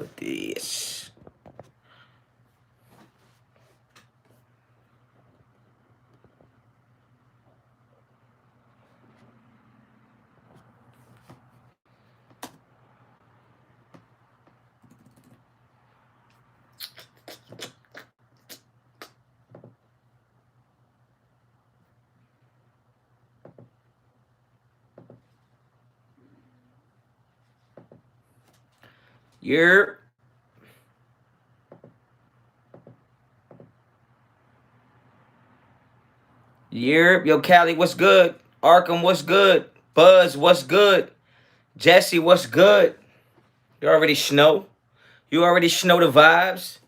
Put this. You're. Yo, Cali, what's good? Arkham, what's good? Buzz, what's good? Jesse, what's good? You already snow. You already snow the vibes.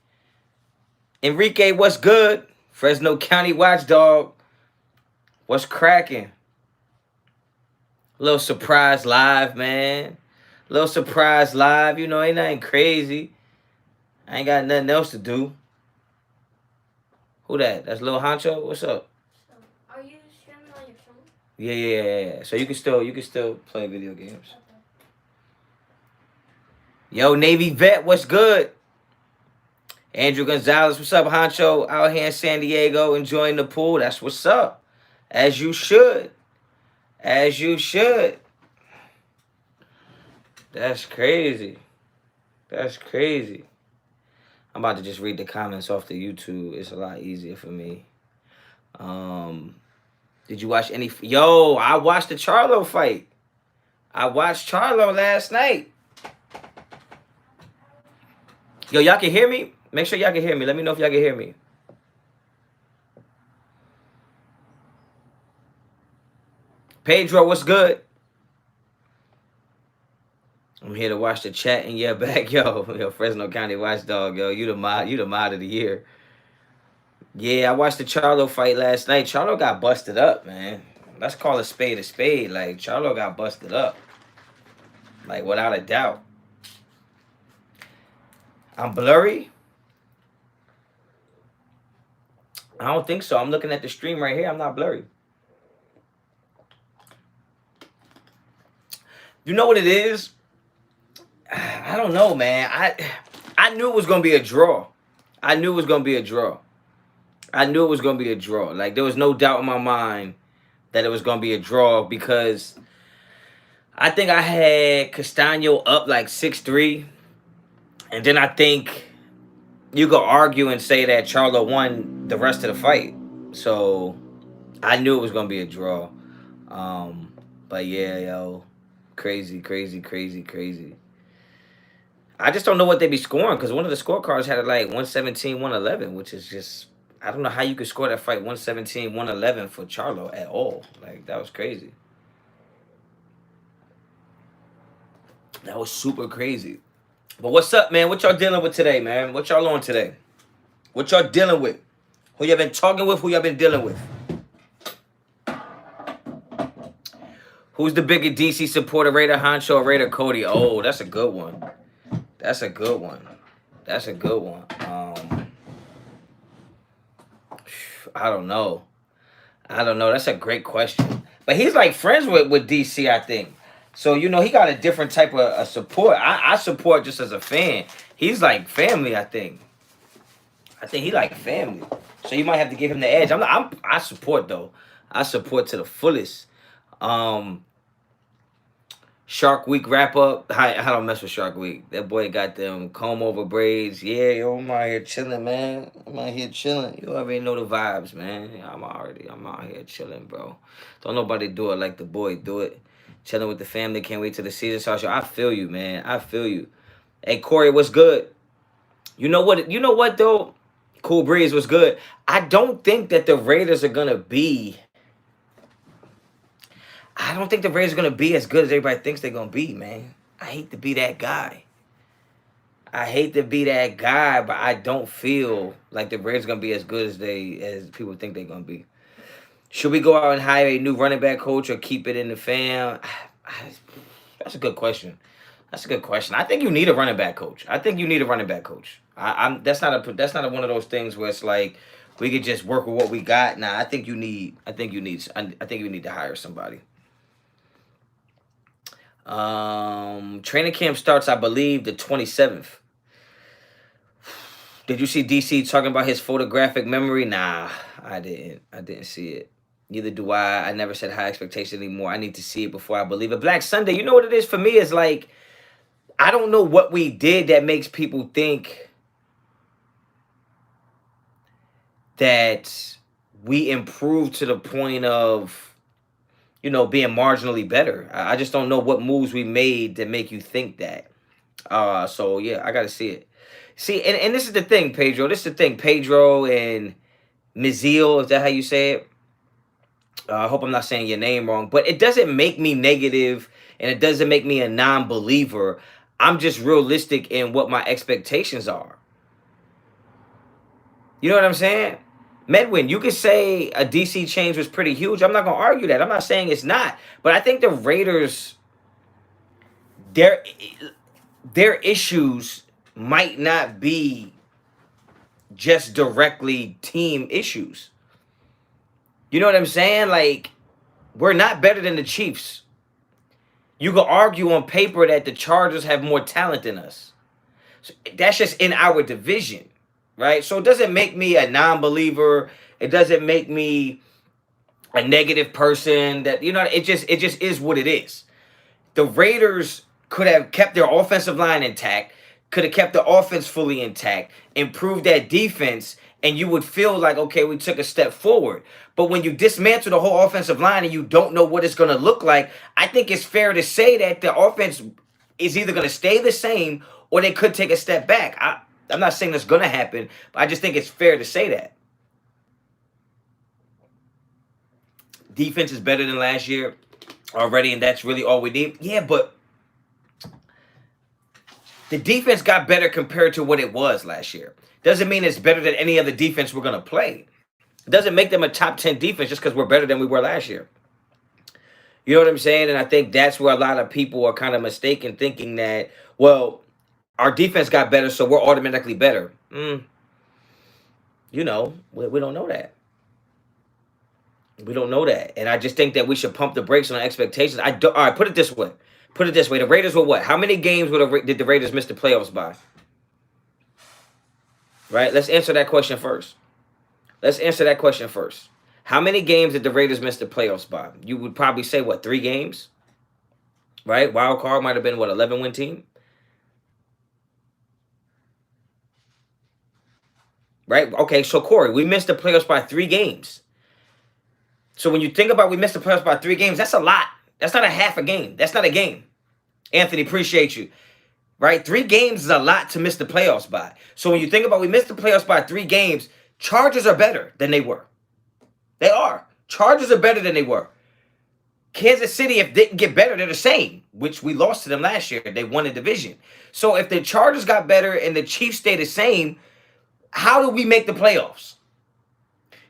Enrique, what's good? Fresno County Watchdog, what's cracking? Little surprise live, man. Little surprise live. You know, ain't nothing crazy. I ain't got nothing else to do. Who that? That's Lil Honcho. What's up? Are you streaming on your phone? Yeah. So you can still play video games. Okay. Yo, Navy Vet, what's good? Andrew Gonzalez, what's up, Honcho? Out here in San Diego, enjoying the pool. That's what's up. As you should. As you should. That's crazy. That's crazy. I'm about to just read the comments off the YouTube. It's a lot easier for me. Did you watch any? Yo, I watched the Charlo fight. I watched Charlo last night. Yo, y'all can hear me? Make sure y'all can hear me. Let me know if y'all can hear me. Pedro, what's good? I'm here to watch the chat in your back, yo, Fresno County Watchdog, yo, you the mod of the year. Yeah, I watched the Charlo fight last night. Charlo got busted up, man. Let's call a spade a spade. Like, Charlo got busted up. Like, without a doubt. I'm blurry? I don't think so. I'm looking at the stream right here. I'm not blurry. You know what it is? I don't know, man. I knew it was going to be a draw. I knew it was going to be a draw. Like, there was no doubt in my mind that it was going to be a draw because I think I had Castaño up like 6-3. And then I think you could argue and say that Charlo won the rest of the fight. So I knew it was going to be a draw. But yeah, yo. Crazy. I just don't know what they be scoring because one of the scorecards had it like 117, 111, which is just, I don't know how you could score that fight 117, 111 for Charlo at all. Like, that was crazy. That was super crazy. But what's up, man? What y'all dealing with today, man? What y'all on today? What y'all dealing with? Who y'all been talking with? Who y'all been dealing with? Who's the bigger DC supporter, Raider Honcho or Raider Cody? Oh, that's a good one. That's a good one. I don't know. That's a great question. But he's like friends with DC, I think. So, you know, he got a different type of support. I support just as a fan. He's like family, I think. I think he like family. So you might have to give him the edge. I support though. I support to the fullest. Shark Week wrap up. I don't mess with Shark Week. That boy got them comb over braids. Yeah, yo, I'm out here chilling, man. You already know the vibes, man. I'm out here chilling, bro. Don't nobody do it like the boy do it. Chilling with the family. Can't wait till the season starts. Yo, I feel you, man. I feel you. Hey, Corey, what's good? You know what though? Cool Breeze was good. I don't think that the Raiders are gonna be. I don't think the Raiders are gonna be as good as everybody thinks they're gonna be, man. I hate to be that guy. But I don't feel like the Raiders are gonna be as good as people think they're gonna be. Should we go out and hire a new running back coach or keep it in the fam? That's a good question. I think you need a running back coach. That's not one of those things where it's like we could just work with what we got. Nah, I think you need to hire somebody. Training camp starts, I believe, the 27th. Did you see DC talking about his photographic memory? Nah, I didn't. I didn't see it. Neither do I. I never said high expectation anymore. I need to see it before I believe it. Black Sunday, you know what it is for me? Is like, I don't know what we did that makes people think that we improved to the point of, being marginally better. I just don't know what moves we made that make you think that. So yeah, I gotta see it. See, and this is the thing, Pedro. This is the thing, Pedro and Mizil. Is that how you say it? I hope I'm not saying your name wrong, but it doesn't make me negative, and it doesn't make me a non-believer. I'm just realistic in what my expectations are. You know what I'm saying? Medwin, you could say a DC change was pretty huge. I'm not gonna argue that. I'm not saying it's not, but I think the Raiders, their their issues might not be just directly team issues. You know what I'm saying? Like, we're not better than the Chiefs. You could argue on paper that the Chargers have more talent than us. So that's just in our division, right? So it doesn't make me a non-believer. It doesn't make me a negative person. That it just is what it is. The Raiders could have kept their offensive line intact, could have kept the offense fully intact, improved that defense, and you would feel like, okay, we took a step forward. But when you dismantle the whole offensive line and you don't know what it's going to look like, I think it's fair to say that the offense is either going to stay the same or they could take a step back. I'm not saying that's going to happen, but I just think it's fair to say that. Defense is better than last year already, and that's really all we need. Yeah, but the defense got better compared to what it was last year. Doesn't mean it's better than any other defense we're going to play. It doesn't make them a top 10 defense just because we're better than we were last year. You know what I'm saying? And I think that's where a lot of people are kind of mistaken, thinking that, well, our defense got better, so we're automatically better. We don't know that. We don't know that. And I just think that we should pump the brakes on expectations. All right, put it this way. The Raiders were what? How many games did the Raiders miss the playoffs by? Right? Let's answer that question first. How many games did the Raiders miss the playoffs by? You would probably say, what, 3 games? Right? Wild card might have been, what, 11-win team? Right? Okay, so Corey, we missed the playoffs by 3 games. So when you think about we missed the playoffs by 3 games, that's a lot. That's not a half a game. That's not a game. Anthony, appreciate you. Right? 3 games is a lot to miss the playoffs by. So when you think about we missed the playoffs by 3 games, Chargers are better than they were. They are. Chargers are better than they were. Kansas City, if they didn't get better, they're the same, which we lost to them last year. They won the division. So if the Chargers got better and the Chiefs stay the same, how do we make the playoffs?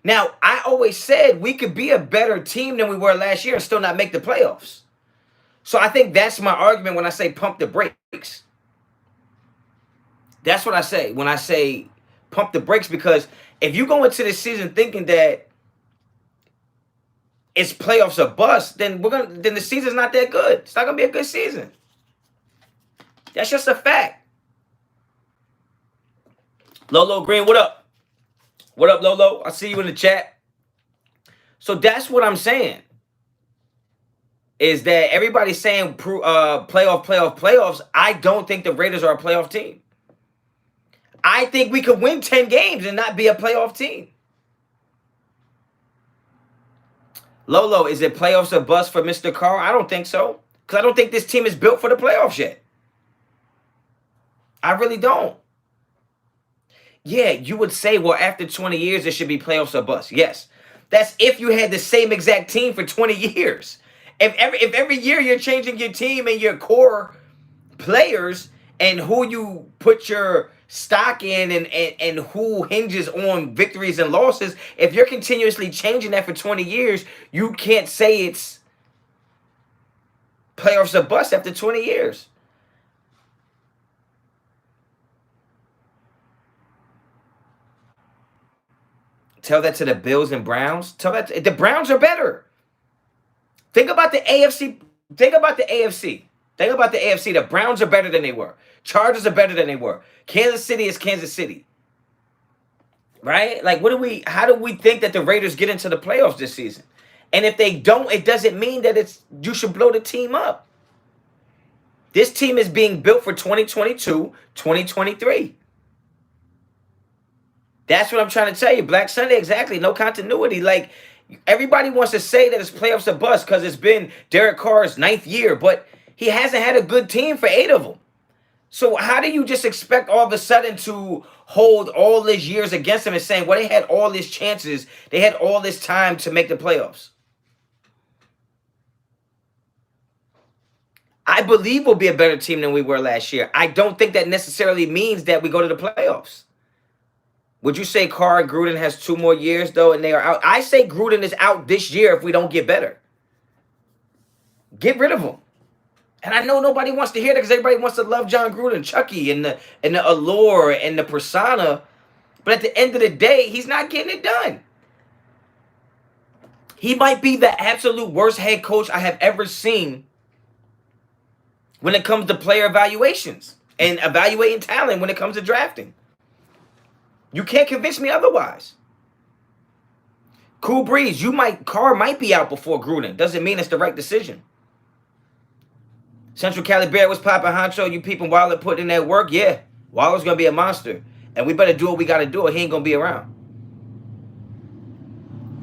Now, I always said we could be a better team than we were last year and still not make the playoffs. So I think that's my argument when I say pump the brakes. That's what I say when I say pump the brakes, because if you go into the season thinking that it's playoffs or bust, then the season's not that good. It's not gonna be a good season. That's just a fact. Lolo Green, what up? What up, Lolo? I see you in the chat. So that's what I'm saying. Is that everybody's saying playoffs. I don't think the Raiders are a playoff team. I think we could win 10 games and not be a playoff team. Lolo, is it playoffs or bust for Mr. Carr? I don't think so. Because I don't think this team is built for the playoffs yet. I really don't. Yeah, you would say, well, after 20 years, it should be playoffs or bust. Yes. That's if you had the same exact team for 20 years. If every year you're changing your team and your core players and who you put your stock in and who hinges on victories and losses, if you're continuously changing that for 20 years, you can't say it's playoffs or bust after 20 years. Tell that to the Bills and Browns. Tell that the Browns are better. Think about the AFC. The Browns are better than they were. Chargers are better than they were. Kansas City is Kansas City. right? Like, how do we think that the Raiders get into the playoffs this season? And if they don't, it doesn't mean that you should blow the team up. This team is being built for 2022, 2023. That's what I'm trying to tell you. Black Sunday, exactly. No continuity. Like, everybody wants to say that it's playoffs a bust because it's been Derek Carr's 9th year, but he hasn't had a good team for 8 of them. So how do you just expect all of a sudden to hold all these years against them and saying, well, they had all these chances, they had all this time to make the playoffs? I believe we'll be a better team than we were last year. I don't think that necessarily means that we go to the playoffs. Would you say Carr and Gruden has 2 more years, though, and they are out? I say Gruden is out this year if we don't get better. Get rid of him. And I know nobody wants to hear that because everybody wants to love John Gruden, Chucky, and the allure and the persona. But at the end of the day, he's not getting it done. He might be the absolute worst head coach I have ever seen when it comes to player evaluations and evaluating talent when it comes to drafting. You can't convince me otherwise. Cool breeze. Carr might be out before Gruden. Doesn't mean it's the right decision. Central Cali Bear was popping Honcho. You peeping Waller putting in that work? Yeah. Waller's going to be a monster. And we better do what we got to do or he ain't going to be around.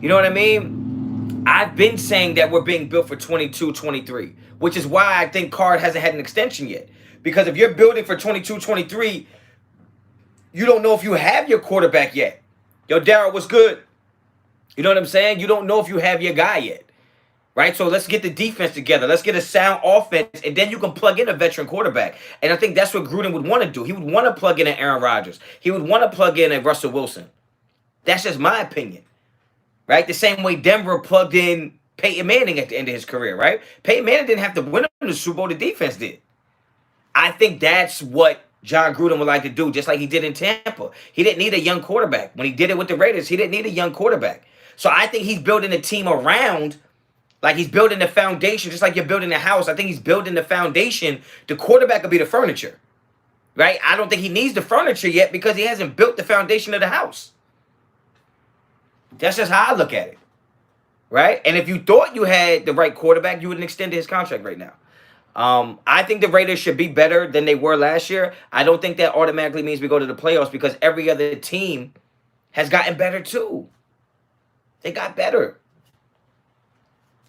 You know what I mean? I've been saying that we're being built for 22, 23, which is why I think Carr hasn't had an extension yet. Because if you're building for 22, 23, you don't know if you have your quarterback yet. Yo, Darryl, what's good? You know what I'm saying? You don't know if you have your guy yet. Right? So let's get the defense together. Let's get a sound offense, and then you can plug in a veteran quarterback. And I think that's what Gruden would want to do. He would want to plug in an Aaron Rodgers. He would want to plug in a Russell Wilson. That's just my opinion. Right? The same way Denver plugged in Peyton Manning at the end of his career, right? Peyton Manning didn't have to win the Super Bowl. The defense did. I think that's what John Gruden would like to do, just like he did in Tampa. He didn't need a young quarterback. When he did it with the Raiders, he didn't need a young quarterback. So I think he's building a team around, like he's building the foundation, just like you're building a house. I think he's building the foundation. The quarterback will be the furniture, right? I don't think he needs the furniture yet because he hasn't built the foundation of the house. That's just how I look at it, right? And if you thought you had the right quarterback, you wouldn't extend his contract right now. I think the Raiders should be better than they were last year. I don't think that automatically means we go to the playoffs because every other team has gotten better too. They got better.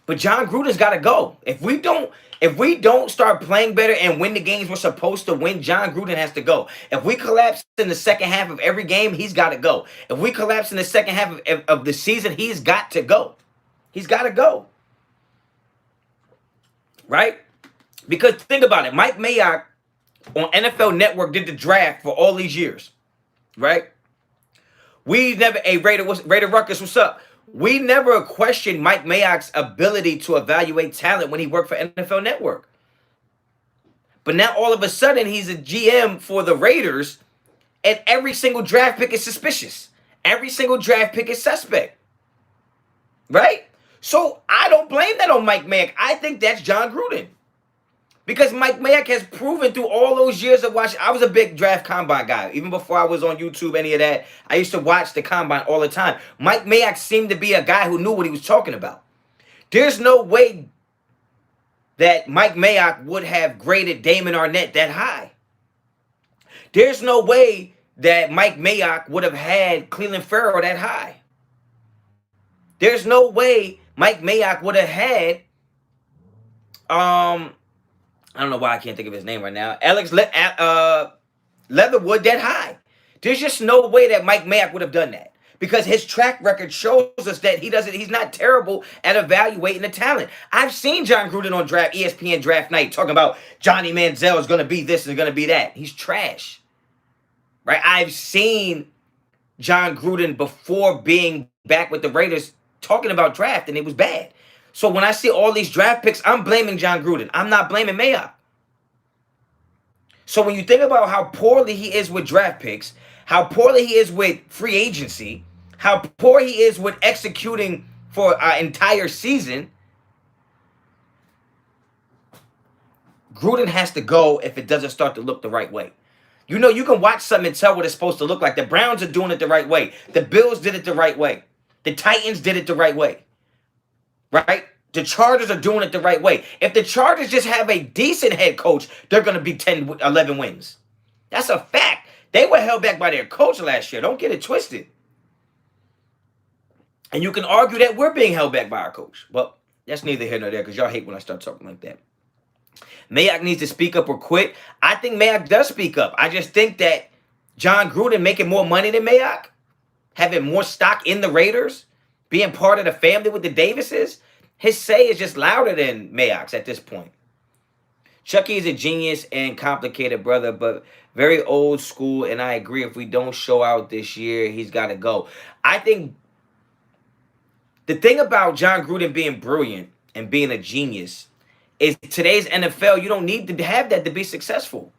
But John Gruden's got to go. If we don't start playing better and win the games we're supposed to win, John Gruden has to go. If we collapse in the second half of every game, he's got to go. If we collapse in the second half of the season, he's got to go. He's got to go. Right? Because think about it. Mike Mayock on NFL Network did the draft for all these years. Right? We never, Raider Ruckus, what's up? We never questioned Mike Mayock's ability to evaluate talent when he worked for NFL Network. But now all of a sudden he's a GM for the Raiders and every single draft pick is suspicious. Every single draft pick is suspect. Right? So I don't blame that on Mike Mayock. I think that's John Gruden. Because Mike Mayock has proven through all those years of watching. I was a big draft combine guy. Even before I was on YouTube, any of that, I used to watch the combine all the time. Mike Mayock seemed to be a guy who knew what he was talking about. There's no way that Mike Mayock would have graded Damon Arnett that high. There's no way that Mike Mayock would have had Cleveland Farrell that high. There's no way Mike Mayock would have had I don't know why I can't think of his name right now. Alex Leatherwood that high. There's just no way that Mike Mayock would have done that. Because his track record shows us that he's not terrible at evaluating the talent. I've seen John Gruden on ESPN Draft Night talking about Johnny Manziel is going to be this and going to be that. He's trash. Right? I've seen John Gruden before being back with the Raiders talking about draft and it was bad. So when I see all these draft picks, I'm blaming John Gruden. I'm not blaming Mayock. So when you think about how poorly he is with draft picks, how poorly he is with free agency, how poor he is with executing for an entire season, Gruden has to go if it doesn't start to look the right way. You know, you can watch something and tell what it's supposed to look like. The Browns are doing it the right way. The Bills did it the right way. The Titans did it the right way. Right? The Chargers are doing it the right way. If the Chargers just have a decent head coach, they're going to be 10, 11 wins. That's a fact. They were held back by their coach last year. Don't get it twisted. And you can argue that we're being held back by our coach. But that's neither here nor there because y'all hate when I start talking like that. Mayock needs to speak up or quit. I think Mayock does speak up. I just think that John Gruden making more money than Mayock, having more stock in the Raiders, being part of the family with the Davises, his say is just louder than Mayock's at this point. Chucky is a genius and complicated brother, but very old school, and I agree if we don't show out this year, he's got to go. I think the thing about John Gruden being brilliant and being a genius is today's NFL, you don't need to have that to be successful.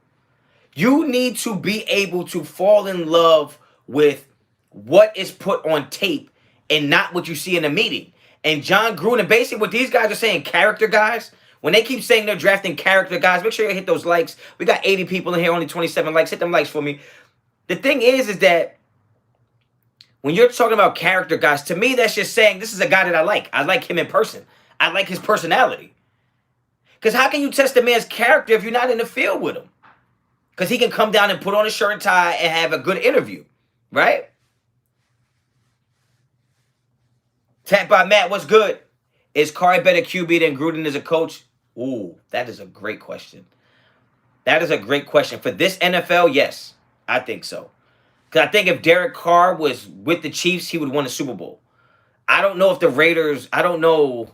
You need to be able to fall in love with what is put on tape and not what you see in a meeting. And John Gruden, basically what these guys are saying, character guys, when they keep saying they're drafting character guys, make sure you hit those likes. We got 80 people in here, only 27 likes. Hit them likes for me. The thing is that when you're talking about character guys, to me, that's just saying this is a guy that I like. I like him in person. I like his personality. Because how can you test a man's character if you're not in the field with him? Because he can come down and put on a shirt and tie and have a good interview, right? Tap by Matt, what's good? Is Carr a better QB than Gruden as a coach? Ooh, that is a great question. That is a great question. For this NFL, yes, I think so. Because I think if Derek Carr was with the Chiefs, he would win a Super Bowl. I don't know if the Raiders, I don't know,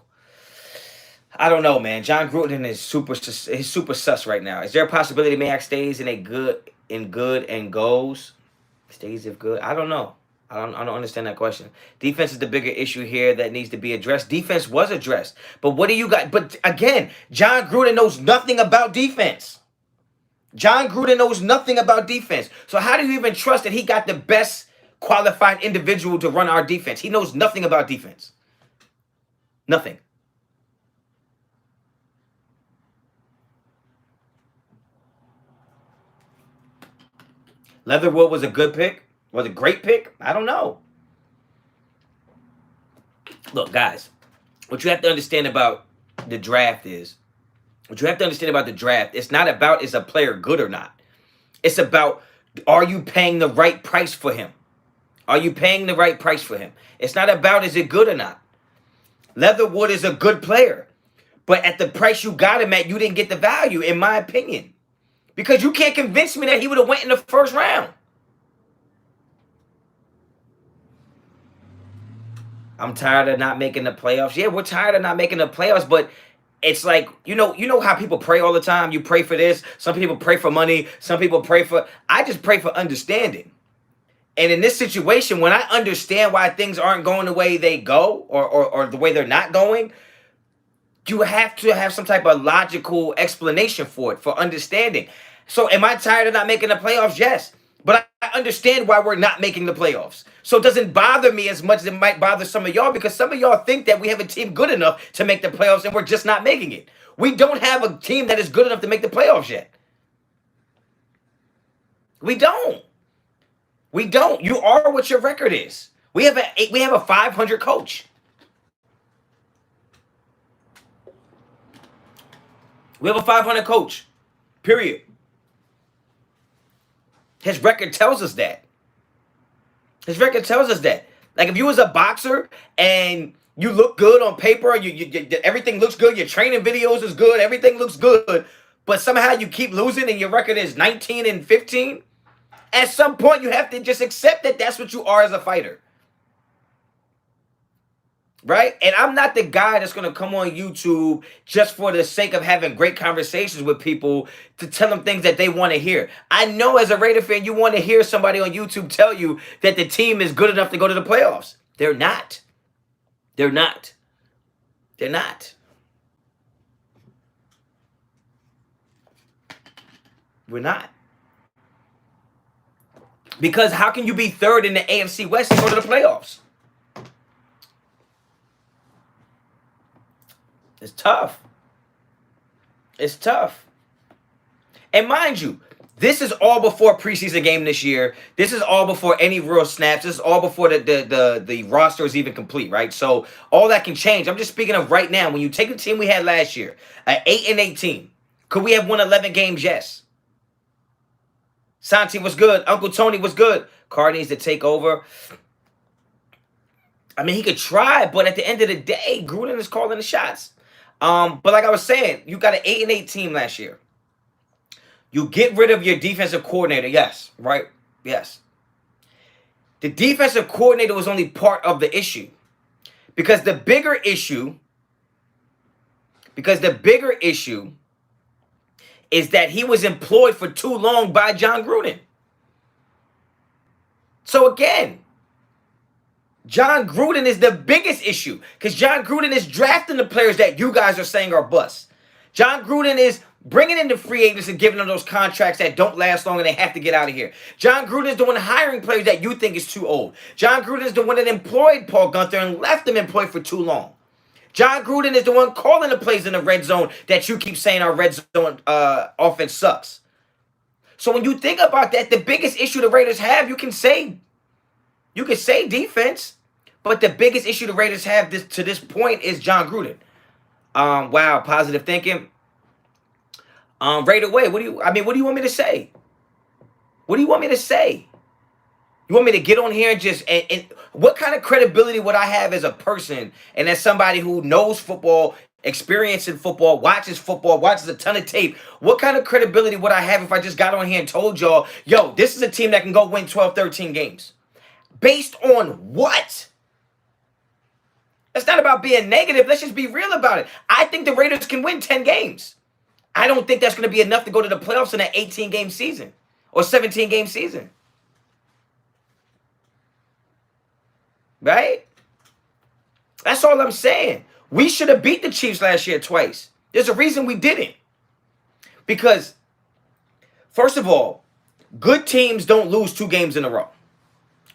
man. John Gruden is super sus right now. Is there a possibility Mayock stays in good and goes? Stays if good? I don't know. I don't understand that question. Defense is the bigger issue here that needs to be addressed. Defense was addressed. But what do you got? But again, John Gruden knows nothing about defense. John Gruden knows nothing about defense. So how do you even trust that he got the best qualified individual to run our defense? He knows nothing about defense. Nothing. Leatherwood was a good pick. Was a great pick? I don't know. Look, guys, what you have to understand about the draft is, it's not about is a player good or not. It's about, are you paying the right price for him? Are you paying the right price for him? It's not about is it good or not. Leatherwood is a good player. But at the price you got him at, you didn't get the value, in my opinion. Because you can't convince me that he would have went in the first round. I'm tired of not making the playoffs. Yeah, we're tired of not making the playoffs, but it's like, you know how people pray all the time? You pray for this. Some people pray for money. Some people pray for... I just pray for understanding. And in this situation, when I understand why things aren't going the way they go or the way they're not going, you have to have some type of logical explanation for it, for understanding. So am I tired of not making the playoffs? Yes. But I understand why we're not making the playoffs. So it doesn't bother me as much as it might bother some of y'all, because some of y'all think that we have a team good enough to make the playoffs and we're just not making it. We don't have a team that is good enough to make the playoffs yet. We don't. We don't. You are what your record is. We have a 500 coach. We have a 500 coach. Period. His record tells us that. His record tells us that. Like if you was a boxer and you look good on paper, everything looks good, your training videos is good, everything looks good, but somehow you keep losing and your record is 19-15, at some point you have to just accept that that's what you are as a fighter. Right? And I'm not the guy that's going to come on YouTube just for the sake of having great conversations with people to tell them things that they want to hear. I know as a Raider fan, you want to hear somebody on YouTube tell you that the team is good enough to go to the playoffs. They're not. They're not. They're not. We're not. Because how can you be third in the AFC West and go to the playoffs? It's tough. It's tough. And mind you, This is all before preseason game this year. This is all before any real snaps. This is all before the roster is even complete, right? So all that can change. I'm just speaking of right now. When you take the team we had last year, an 8-8 team, could we have won 11 games? Yes. Santi was good. Uncle Tony was good. Carr needs to take over. I mean, he could try, but at the end of the day, Gruden is calling the shots. But like I was saying, you got an 8-8 team last year. You get rid of your defensive coordinator. Yes, right? Yes. The defensive coordinator was only part of the issue. Because the bigger issue is that he was employed for too long by John Gruden. So again, John Gruden is the biggest issue because John Gruden is drafting the players that you guys are saying are busts. John Gruden is bringing in the free agents and giving them those contracts that don't last long and they have to get out of here. John Gruden is the one hiring players that you think is too old. John Gruden is the one that employed Paul Gunther and left him employed for too long. John Gruden is the one calling the plays in the red zone that you keep saying our red zone offense sucks. So when you think about that, the biggest issue the Raiders have, you can say defense, but the biggest issue the Raiders have to this point is John Gruden. Wow, positive thinking. Raider Way, what do you want me to say? What do you want me to say? You want me to get on here and just and what kind of credibility would I have as a person and as somebody who knows football, experience in football, watches a ton of tape? What kind of credibility would I have if I just got on here and told y'all, yo, this is a team that can go win 12, 13 games? Based on what? It's not about being negative. Let's just be real about it. I think the Raiders can win 10 games. I don't think that's going to be enough to go to the playoffs in an 18-game season or 17-game season. Right? That's all I'm saying. We should have beat the Chiefs last year twice. There's a reason we didn't. Because, first of all, good teams don't lose 2 games in a row.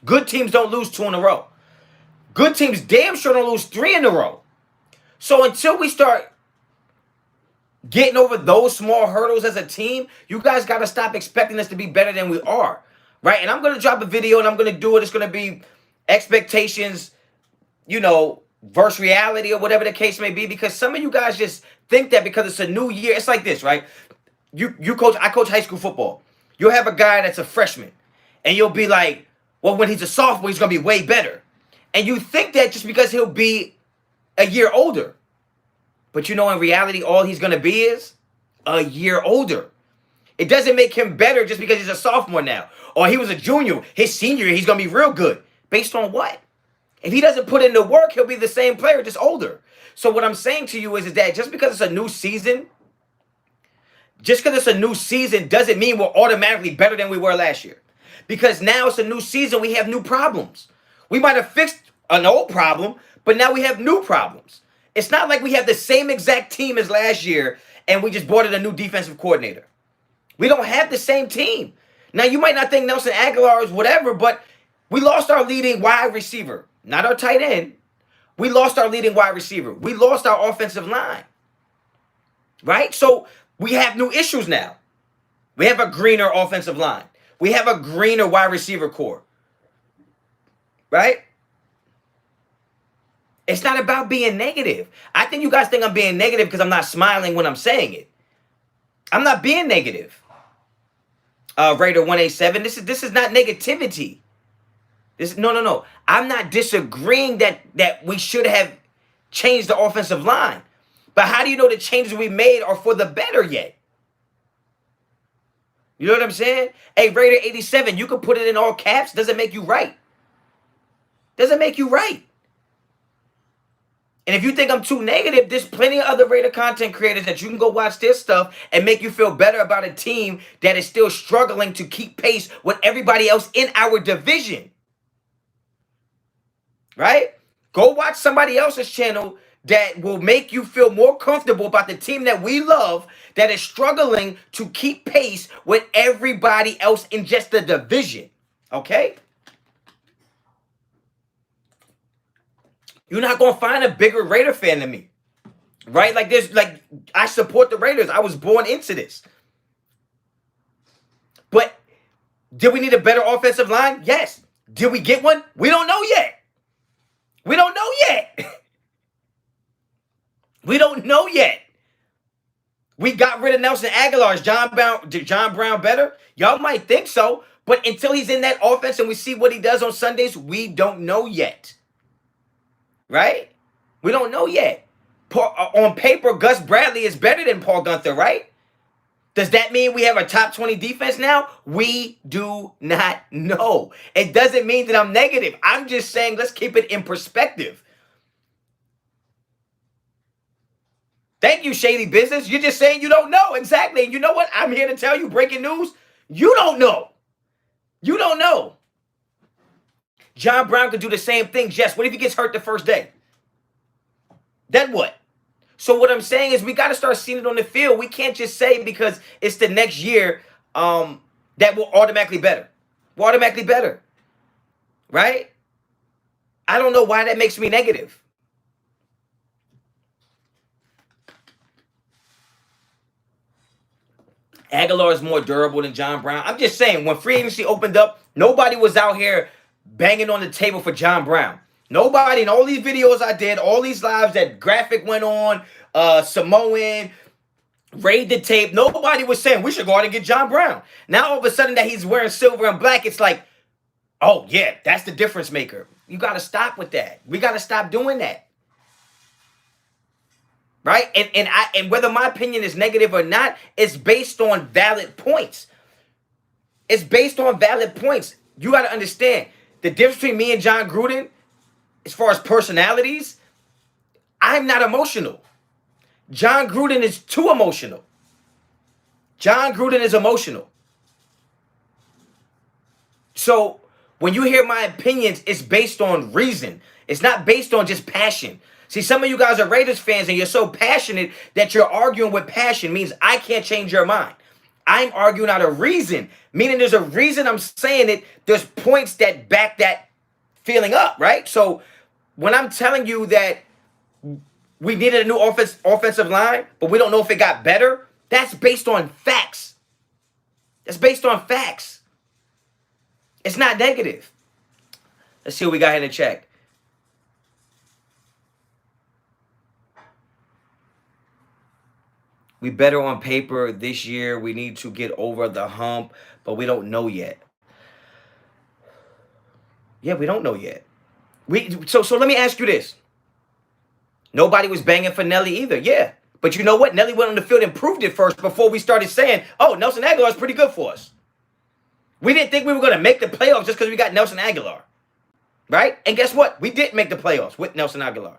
Good teams don't lose 2 in a row. Good teams damn sure don't lose 3 in a row. So until we start getting over those small hurdles as a team, you guys got to stop expecting us to be better than we are. Right? And I'm going to drop a video and I'm going to do it. It's going to be expectations, versus reality or whatever the case may be, because some of you guys just think that because it's a new year. It's like this, right? I coach high school football. You'll have a guy that's a freshman and you'll be like, well, when he's a sophomore, he's going to be way better. And you think that just because he'll be a year older. But in reality, all he's going to be is a year older. It doesn't make him better just because he's a sophomore now. Or he was a junior. His senior year, he's going to be real good. Based on what? If he doesn't put in the work, he'll be the same player, just older. So what I'm saying to you is that just because it's a new season, doesn't mean we're automatically better than we were last year. Because now it's a new season, we have new problems. We might have fixed an old problem, but now we have new problems. It's not like we have the same exact team as last year and we just brought in a new defensive coordinator. We don't have the same team. Now, you might not think Nelson Aguilar is whatever, but we lost our leading wide receiver, not our tight end. We lost our leading wide receiver. We lost our offensive line. Right? So we have new issues now. We have a greener offensive line. We have a greener wide receiver core. Right? It's not about being negative. I think you guys think I'm being negative because I'm not smiling when I'm saying it. I'm not being negative. Raider 187. This is not negativity. No. I'm not disagreeing that we should have changed the offensive line. But how do you know the changes we made are for the better yet? You know what I'm saying? Hey, Raider 87, you can put it in all caps. Doesn't make you right. Doesn't make you right. And if you think I'm too negative, there's plenty of other Raider content creators that you can go watch their stuff and make you feel better about a team that is still struggling to keep pace with everybody else in our division. Right? Go watch somebody else's channel that will make you feel more comfortable about the team that we love that is struggling to keep pace with everybody else in just the division. Okay? You're not going to find a bigger Raider fan than me. Right? I support the Raiders. I was born into this. But did we need a better offensive line? Yes. Did we get one? We don't know yet. We don't know yet. We don't know yet. We got rid of Nelson Aguilar. Is John Brown better? Y'all might think so, but until he's in that offense and we see what he does on Sundays, we don't know yet. Right? We don't know yet. On paper, Gus Bradley is better than Paul Guenther, right? Does that mean we have a top 20 defense now? We do not know. It doesn't mean that I'm negative. I'm just saying let's keep it in perspective. Thank you, Shady Business. You're just saying you don't know. Exactly. And you know what? I'm here to tell you, breaking news, you don't know. You don't know. John Brown could do the same thing. Jess, what if he gets hurt the first day? Then what? So what I'm saying is we got to start seeing it on the field. We can't just say because it's the next year that we're automatically better. We're automatically better. Right? I don't know why that makes me negative. Aguilar is more durable than John Brown. I'm just saying, when free agency opened up, nobody was out here banging on the table for John Brown. Nobody in all these videos I did, all these lives that Graphic went on, Samoan, Raid the Tape, nobody was saying we should go out and get John Brown. Now all of a sudden that he's wearing silver and black, it's like, oh yeah, that's the difference maker. You got to stop with that. We got to stop doing that. Right? And whether my opinion is negative or not, it's based on valid points. It's based on valid points. You got to understand the difference between me and John Gruden, as far as personalities, I'm not emotional. John Gruden is too emotional. John Gruden is emotional. So when you hear my opinions, it's based on reason. It's not based on just passion. See, some of you guys are Raiders fans and you're so passionate that you're arguing with passion means I can't change your mind. I'm arguing out of reason, meaning there's a reason I'm saying it. There's points that back that feeling up, right? So when I'm telling you that we needed a new offensive line, but we don't know if it got better, that's based on facts. That's based on facts. It's not negative. Let's see what we got here in the check. We better on paper this year. We need to get over the hump, but we don't know yet. Yeah, we don't know yet. So let me ask you this. Nobody was banging for Nelly either. Yeah. But you know what? Nelly went on the field and proved it first before we started saying, oh, Nelson Aguilar is pretty good for us. We didn't think we were going to make the playoffs just because we got Nelson Aguilar. Right? And guess what? We did make the playoffs with Nelson Aguilar.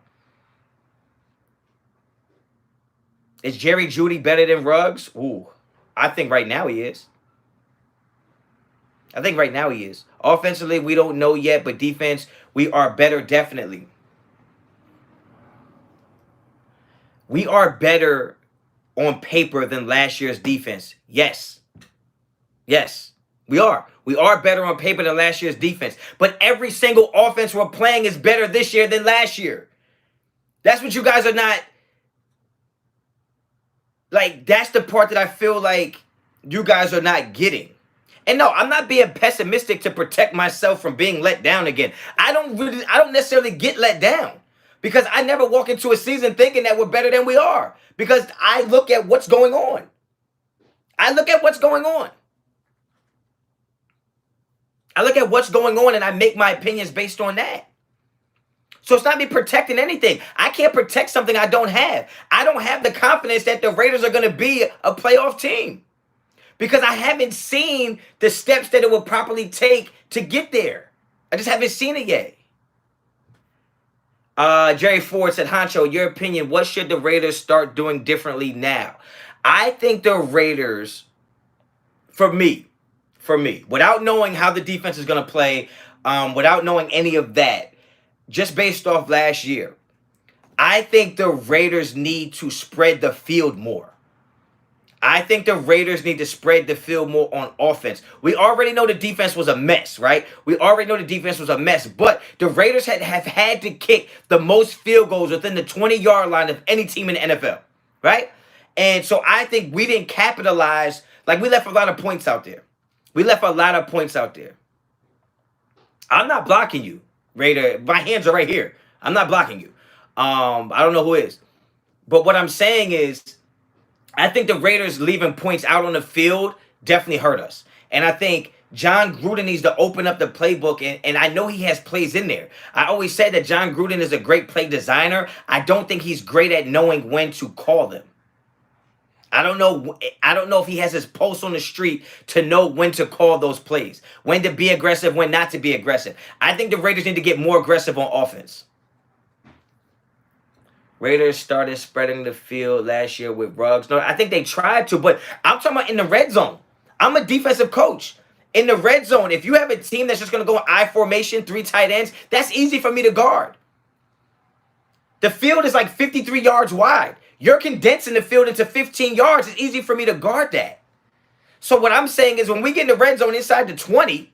Is Jerry Jeudy better than Ruggs? Ooh, I think right now he is. I think right now he is. Offensively, we don't know yet, but defense, we are better definitely. We are better on paper than last year's defense. Yes. Yes, we are. We are better on paper than last year's defense. But every single offense we're playing is better this year than last year. That's what you guys are not... Like, that's the part that I feel like you guys are not getting. And no, I'm not being pessimistic to protect myself from being let down again. I don't necessarily get let down because I never walk into a season thinking that we're better than we are because I look at what's going on. I look at what's going on. I look at what's going on and I make my opinions based on that. So it's not me protecting anything. I can't protect something I don't have. I don't have the confidence that the Raiders are going to be a playoff team because I haven't seen the steps that it will properly take to get there. I just haven't seen it yet. Jerry Ford said, Honcho, your opinion, what should the Raiders start doing differently now? I think the Raiders, for me, without knowing how the defense is going to play, without knowing any of that, just based off last year, I think the Raiders need to spread the field more. I think the Raiders need to spread the field more on offense. We already know the defense was a mess, right? We already know the defense was a mess, but the Raiders have had to kick the most field goals within the 20-yard line of any team in the NFL, right? And so I think we didn't capitalize. Like, we left a lot of points out there. We left a lot of points out there. I'm not blocking you, Raider. My hands are right here. I'm not blocking you. I don't know who is. But what I'm saying is, I think the Raiders leaving points out on the field definitely hurt us. And I think John Gruden needs to open up the playbook. And I know he has plays in there. I always said that John Gruden is a great play designer. I don't think he's great at knowing when to call them. I don't know. I don't know if he has his pulse on the street to know when to call those plays, when to be aggressive, when not to be aggressive. I think the Raiders need to get more aggressive on offense. Raiders started spreading the field last year with Ruggs. No, I think they tried to, but I'm talking about in the red zone. I'm a defensive coach. In the red zone, if you have a team that's just going to go in I formation, 3 tight ends, that's easy for me to guard. The field is like 53 yards wide. You're condensing the field into 15 yards. It's easy for me to guard that. So what I'm saying is when we get in the red zone inside the 20,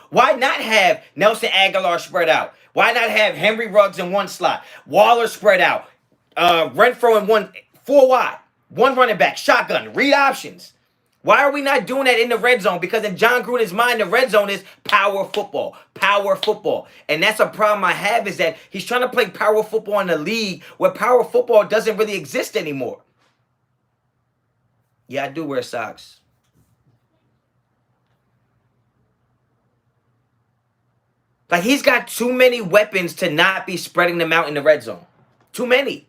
why not have Nelson Aguilar spread out? Why not have Henry Ruggs in one slot? Waller spread out. Renfro in one, 4 wide. One running back, shotgun, read options. Why are we not doing that in the red zone? Because in John Gruden's mind, the red zone is power football. Power football. And that's a problem I have is that he's trying to play power football in a league where power football doesn't really exist anymore. Yeah, I do wear socks. Like, he's got too many weapons to not be spreading them out in the red zone. Too many.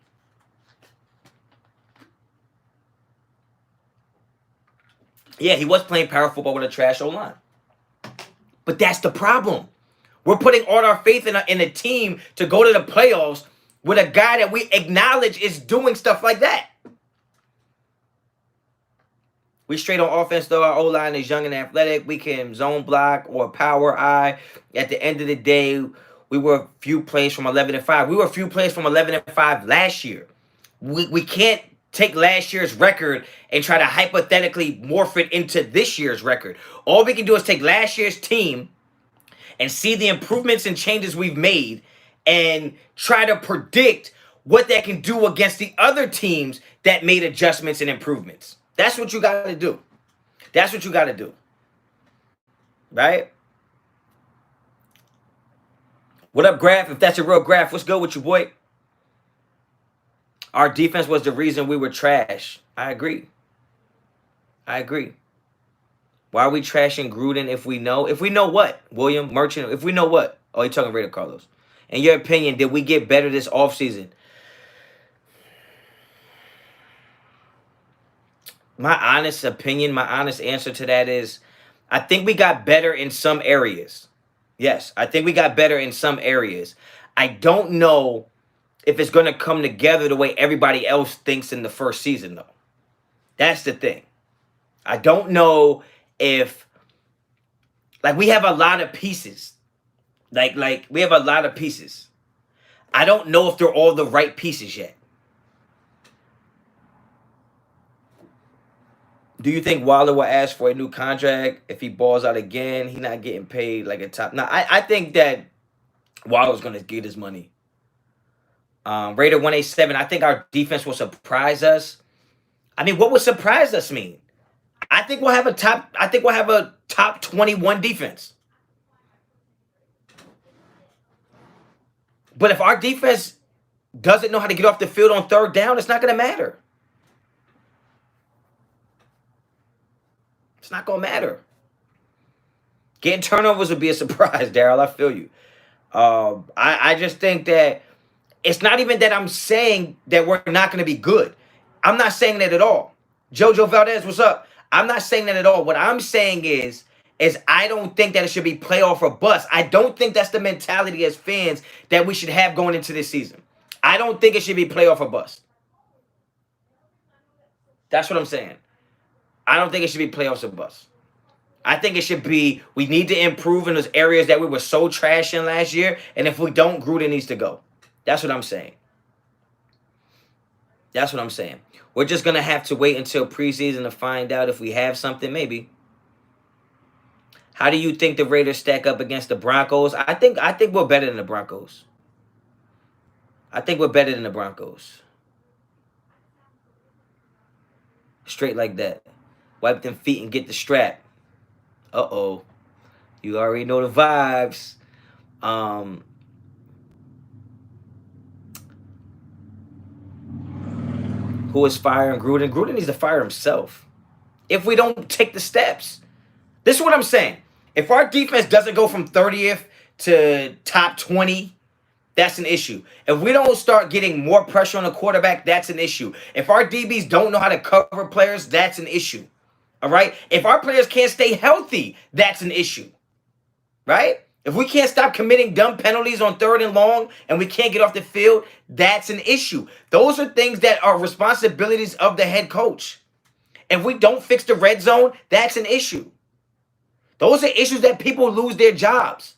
Yeah, he was playing power football with a trash O-line. But that's the problem. We're putting all our faith in a team to go to the playoffs with a guy that we acknowledge is doing stuff like that. We straight on offense, though. Our O-line is young and athletic. We can zone block or power eye. At the end of the day, we were a few plays from 11-5. We were a few plays from 11-5 last year. We can't take last year's record and try to hypothetically morph it into this year's record. All we can do is take last year's team and see the improvements and changes we've made and try to predict what that can do against the other teams that made adjustments and improvements. That's what you got to do. That's what you got to do. Right? What up, Graph? If that's a real Graph, what's good with you, boy? Our defense was the reason we were trash. I agree. Why are we trashing Gruden if we know? If we know what? William, Merchant, if we know what? Oh, you're talking Raider Carlos. In your opinion, did we get better this offseason? My honest opinion, my honest answer to that is I think we got better in some areas. Yes, I think we got better in some areas. I don't know if it's going to come together the way everybody else thinks in the first season, though. That's the thing. I don't know if, like, we have a lot of pieces. Like we have a lot of pieces. I don't know if they're all the right pieces yet. Do you think Waller will ask for a new contract if he balls out again? He's not getting paid like a top. Now, I think that Waller's going to get his money. Raider 187. I think our defense will surprise us. I mean, what would surprise us mean? I think we'll have a top 21 defense. But if our defense doesn't know how to get off the field on third down, it's not going to matter. It's not going to matter. Getting turnovers would be a surprise, Daryl. I feel you. I just think that it's not even that I'm saying that we're not going to be good. I'm not saying that at all. Jojo Valdez, what's up? I'm not saying that at all. What I'm saying is I don't think that it should be playoff or bust. I don't think that's the mentality as fans that we should have going into this season. I don't think it should be playoff or bust. That's what I'm saying. I don't think it should be playoffs or bust. I think it should be we need to improve in those areas that we were so trash in last year. And if we don't, Gruden needs to go. That's what I'm saying. That's what I'm saying. We're just going to have to wait until preseason to find out if we have something, maybe. How do you think the Raiders stack up against the Broncos? I think we're better than the Broncos. Straight like that. Wipe them feet and get the strap. Uh-oh. You already know the vibes. Um, who is firing Gruden? Gruden needs to fire himself. If we don't take the steps. This is what I'm saying. If our defense doesn't go from 30th to top 20, that's an issue. If we don't start getting more pressure on the quarterback, that's an issue. If our DBs don't know how to cover players, that's an issue. All right? If our players can't stay healthy, that's an issue. Right? If we can't stop committing dumb penalties on 3rd and long and we can't get off the field, that's an issue. Those are things that are responsibilities of the head coach. If we don't fix the red zone, that's an issue. Those are issues that people lose their jobs.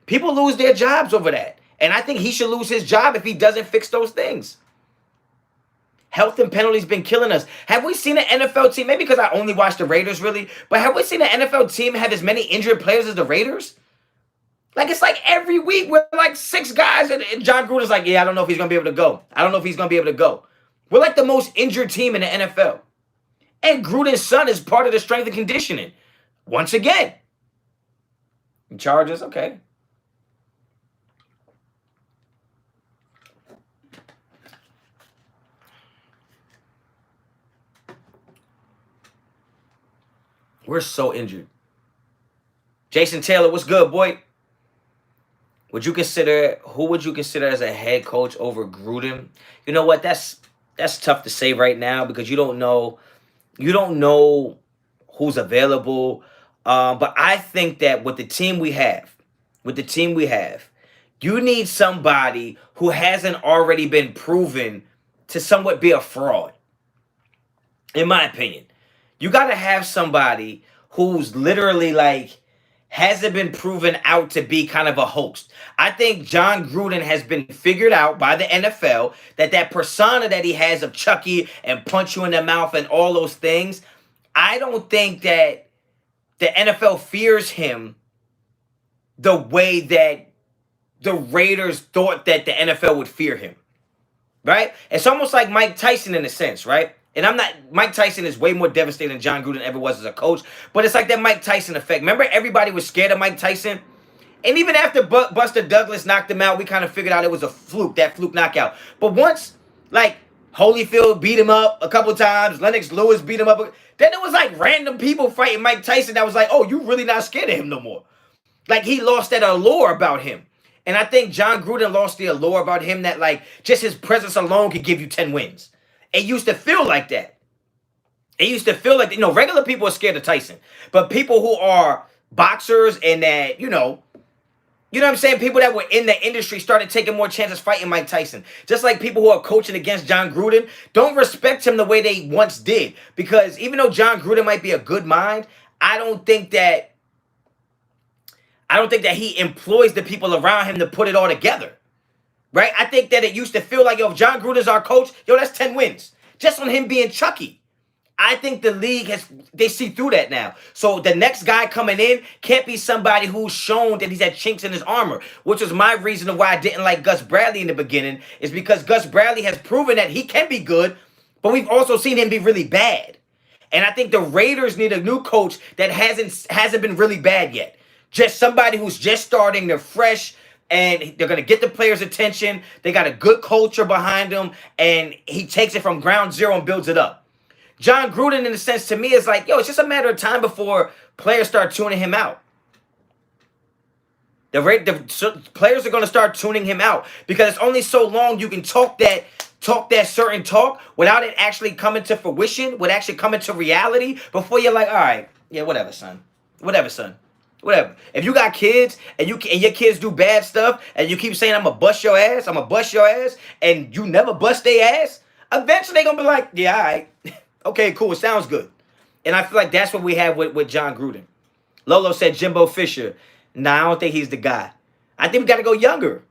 People lose their jobs over that. And I think he should lose his job if he doesn't fix those things. Health and penalties been killing us. Have we seen an NFL team, maybe because I only watch the Raiders really, but have we seen an NFL team have as many injured players as the Raiders? Like, it's like every week we're like 6 guys and John Gruden's like, yeah, I don't know if he's going to be able to go. I don't know if he's going to be able to go. We're like the most injured team in the NFL. And Gruden's son is part of the strength and conditioning. Once again. Chargers, okay. We're so injured. Jason Taylor, what's good, boy? Who would you consider as a head coach over Gruden? You know what? That's tough to say right now because you don't know who's available. But I think that with the team we have, you need somebody who hasn't already been proven to somewhat be a fraud. In my opinion, you got to have somebody who's literally like hasn't been proven out to be kind of a hoax. I think John Gruden has been figured out by the NFL that persona that he has of Chucky and punch you in the mouth and all those things, I don't think that the NFL fears him the way that the Raiders thought that the NFL would fear him. Right? It's almost like Mike Tyson in a sense, right? And Mike Tyson is way more devastating than John Gruden ever was as a coach. But it's like that Mike Tyson effect. Remember, everybody was scared of Mike Tyson? And even after Buster Douglas knocked him out, we kind of figured out it was a fluke, that fluke knockout. But once, like, Holyfield beat him up a couple times, Lennox Lewis beat him up, then it was like random people fighting Mike Tyson that was like, oh, you really not scared of him no more. Like, he lost that allure about him. And I think John Gruden lost the allure about him that, like, just his presence alone could give you 10 wins. It used to feel like that. It used to feel like, regular people are scared of Tyson. But people who are boxers and that, you know what I'm saying? People that were in the industry started taking more chances fighting Mike Tyson. Just like people who are coaching against John Gruden don't respect him the way they once did. Because even though John Gruden might be a good mind, I don't think that he employs the people around him to put it all together. Right? I think that it used to feel like, if John Gruden's our coach, that's 10 wins. Just on him being Chucky. I think the league they see through that now. So the next guy coming in can't be somebody who's shown that he's had chinks in his armor, which was my reason of why I didn't like Gus Bradley in the beginning, is because Gus Bradley has proven that he can be good, but we've also seen him be really bad. And I think the Raiders need a new coach that hasn't been really bad yet. Just somebody who's just starting, they're fresh, and they're going to get the players' attention. They got a good culture behind them, and he takes it from ground zero and builds it up. John Gruden, in a sense, to me, is like, it's just a matter of time before players start tuning him out. The players are going to start tuning him out because it's only so long you can talk that certain talk without it actually coming to fruition, without actually coming to reality, before you're like, all right, yeah, whatever, son. Whatever. If you got kids and your kids do bad stuff and you keep saying, I'm going to bust your ass, and you never bust their ass, eventually they're going to be like, yeah, all right. Okay, cool. It sounds good. And I feel like that's what we have with John Gruden. Lolo said Jimbo Fisher. Nah, I don't think he's the guy. I think we got to go younger.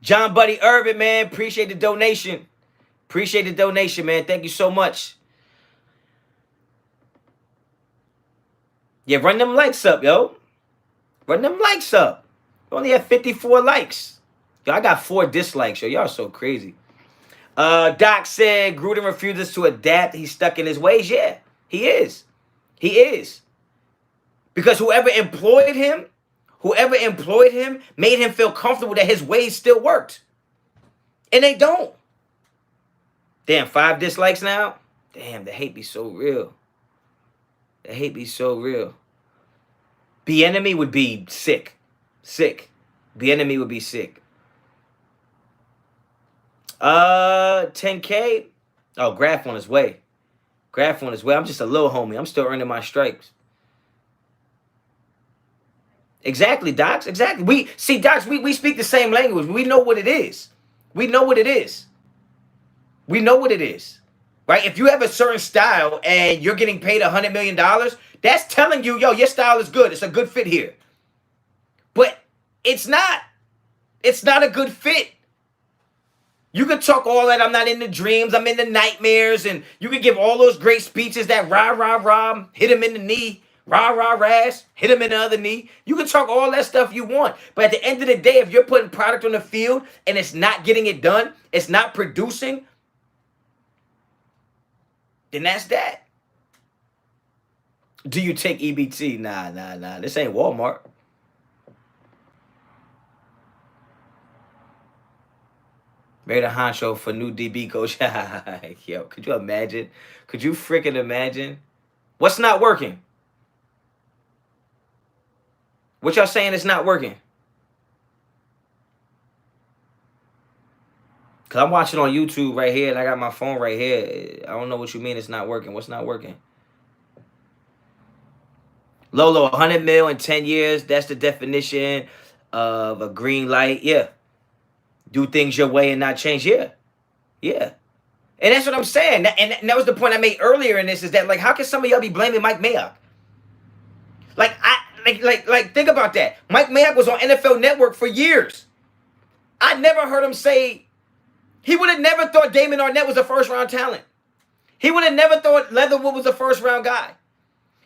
John Buddy Irvin, man, appreciate the donation. Man. Thank you so much. Yeah, run them likes up, yo. We only have 54 likes. Yo, I got 4 dislikes, yo. Y'all so crazy. Doc said Gruden refuses to adapt. He's stuck in his ways. Yeah, he is. He is. Because whoever employed him made him feel comfortable that his ways still worked. And they don't. Damn, 5 dislikes now? Damn, the hate be so real. The hate be so real. The enemy would be sick. Sick. The enemy would be sick. 10K. Oh, Graph on his way. Graph on his way. I'm just a little homie. I'm still earning my stripes. Exactly, Docs. Exactly. We see, Docs, we speak the same language. We know what it is. We know what it is. We know what it is. Right? If you have a certain style and you're getting paid $100 million, that's telling you, yo, your style is good. It's a good fit here. But it's not. It's not a good fit. You can talk all that. I'm not in the dreams. I'm in the nightmares. And you can give all those great speeches that rah, rah, rah, hit him in the knee. Rah, rah, rash, hit him in the other knee. You can talk all that stuff you want. But at the end of the day, if you're putting product on the field and it's not getting it done, it's not producing, then that's that. Do you take EBT? Nah. This ain't Walmart. Raider Honcho for new DB coach. Yo, could you imagine? Could you freaking imagine? What's not working? What y'all saying is not working? Because I'm watching on YouTube right here and I got my phone right here. I don't know what you mean it's not working. What's not working? Lolo, 100 mil in 10 years. That's the definition of a green light. Yeah. Do things your way and not change. Yeah. Yeah. And that's what I'm saying. And that was the point I made earlier in this is that, like, how can some of y'all be blaming Mike Mayock? Like, think about that. Mike Mayock was on NFL Network for years. I never heard him say, he would have never thought Damon Arnett was a first-round talent. He would have never thought Leatherwood was a first-round guy.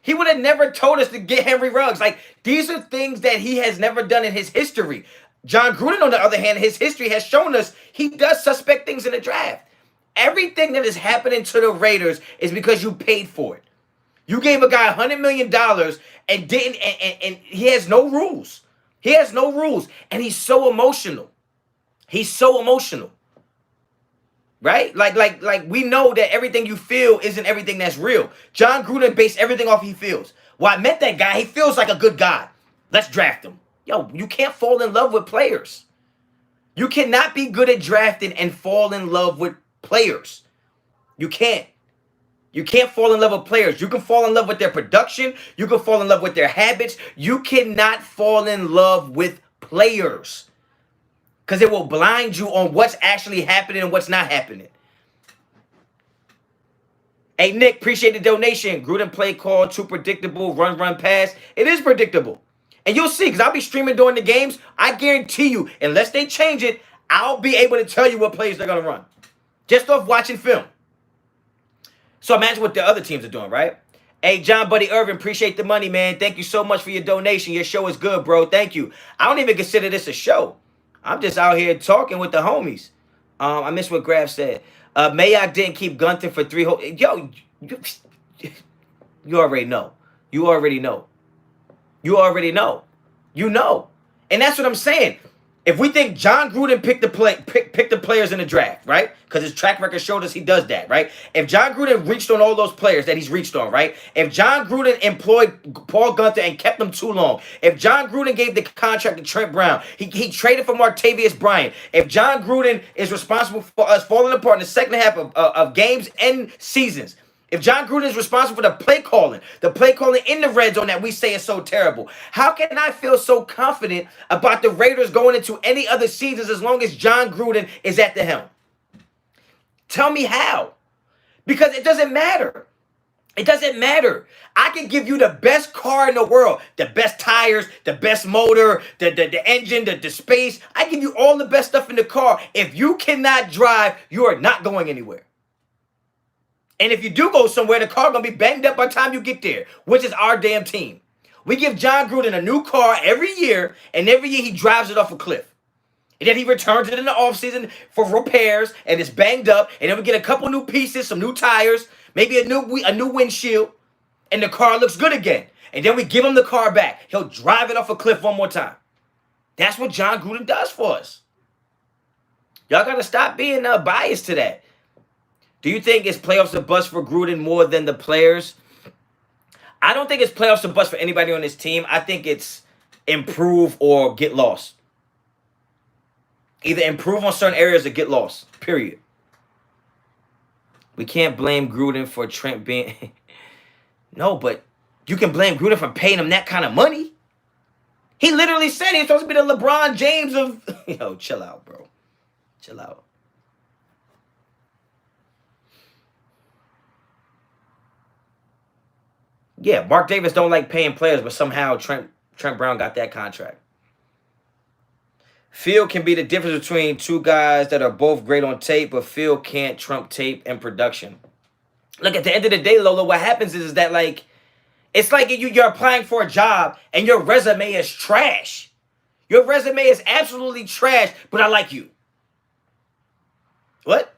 He would have never told us to get Henry Ruggs. Like, these are things that he has never done in his history. John Gruden, on the other hand, his history has shown us he does suspect things in the draft. Everything that is happening to the Raiders is because you paid for it. You gave a guy $100 million and didn't, and he has no rules. He has no rules. And he's so emotional. He's so emotional. Right? Like we know that everything you feel isn't everything that's real. John Gruden based everything off he feels. Well, I met that guy. He feels like a good guy. Let's draft him. Yo, you can't fall in love with players. You cannot be good at drafting and fall in love with players. You can't. You can't fall in love with players. You can fall in love with their production. You can fall in love with their habits. You cannot fall in love with players. Because it will blind you on what's actually happening and what's not happening. Hey, Nick, appreciate the donation. Gruden play call, too predictable, run, pass. It is predictable. And you'll see, because I'll be streaming during the games. I guarantee you, unless they change it, I'll be able to tell you what plays they're going to run. Just off watching film. So imagine what the other teams are doing, right? Hey, John Buddy Irvin, appreciate the money, man. Thank you so much for your donation. Your show is good, bro. Thank you. I don't even consider this a show. I'm just out here talking with the homies. I missed what Graf said. Mayock didn't keep Gunther for 3 whole... Yo, you already know. You already know. You already know. You know. And that's what I'm saying. If we think John Gruden picked the players in the draft, right? Because his track record showed us he does that, right? If John Gruden reached on all those players that he's reached on, right? If John Gruden employed Paul Gunther and kept them too long, if John Gruden gave the contract to Trent Brown, he traded for Martavius Bryant, if John Gruden is responsible for us falling apart in the second half of games and seasons, if John Gruden is responsible for the play calling in the red zone that we say is so terrible, how can I feel so confident about the Raiders going into any other seasons as long as John Gruden is at the helm? Tell me how. Because it doesn't matter. It doesn't matter. I can give you the best car in the world, the best tires, the best motor, the engine, the space. I give you all the best stuff in the car. If you cannot drive, you are not going anywhere. And if you do go somewhere, the car going to be banged up by the time you get there, which is our damn team. We give John Gruden a new car every year, and every year he drives it off a cliff. And then he returns it in the offseason for repairs, and it's banged up. And then we get a couple new pieces, some new tires, maybe a new windshield, and the car looks good again. And then we give him the car back. He'll drive it off a cliff one more time. That's what John Gruden does for us. Y'all got to stop being biased to that. Do you think it's playoffs a bust for Gruden more than the players? I don't think it's playoffs a bust for anybody on this team. I think it's improve or get lost. Either improve on certain areas or get lost. Period. We can't blame Gruden for Trent being... No, but you can blame Gruden for paying him that kind of money. He literally said he's supposed to be the LeBron James of... Yo, chill out, bro. Chill out. Yeah, Mark Davis don't like paying players, but somehow Trent Brown got that contract. Phil can be the difference between two guys that are both great on tape, but Phil can't trump tape and production. Look, at the end of the day, Lola, what happens is that, like, it's like you're applying for a job and your resume is trash. Your resume is absolutely trash, but I like you. What?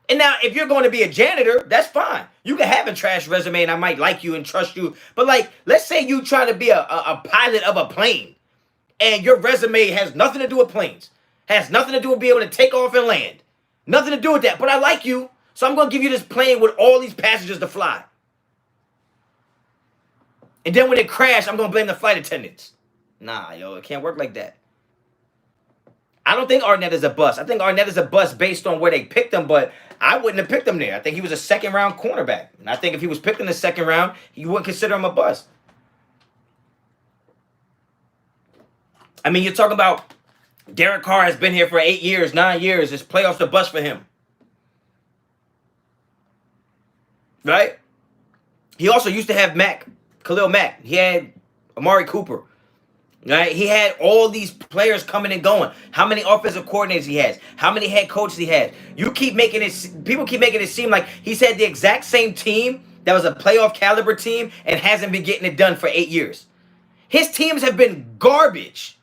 And now, if you're going to be a janitor, that's fine. You can have a trash resume and I might like you and trust you. But, like, let's say you try to be a pilot of a plane and your resume has nothing to do with planes. Has nothing to do with being able to take off and land. Nothing to do with that. But I like you, so I'm going to give you this plane with all these passengers to fly. And then when it crashed, I'm going to blame the flight attendants. Nah, yo, it can't work like that. I don't think Arnett is a bust. I think Arnett is a bust based on where they picked him, but I wouldn't have picked him there. I think he was a second-round cornerback. And I think if he was picked in the second round, you wouldn't consider him a bust. I mean, you're talking about Derek Carr has been here for 8 years, 9 years. It's playoffs a bust for him. Right? He also used to have Khalil Mack. He had Amari Cooper. Right? He had all these players coming and going. How many offensive coordinators he has? How many head coaches he has? People keep making it seem like he's had the exact same team that was a playoff caliber team and hasn't been getting it done for 8 years. His teams have been garbage.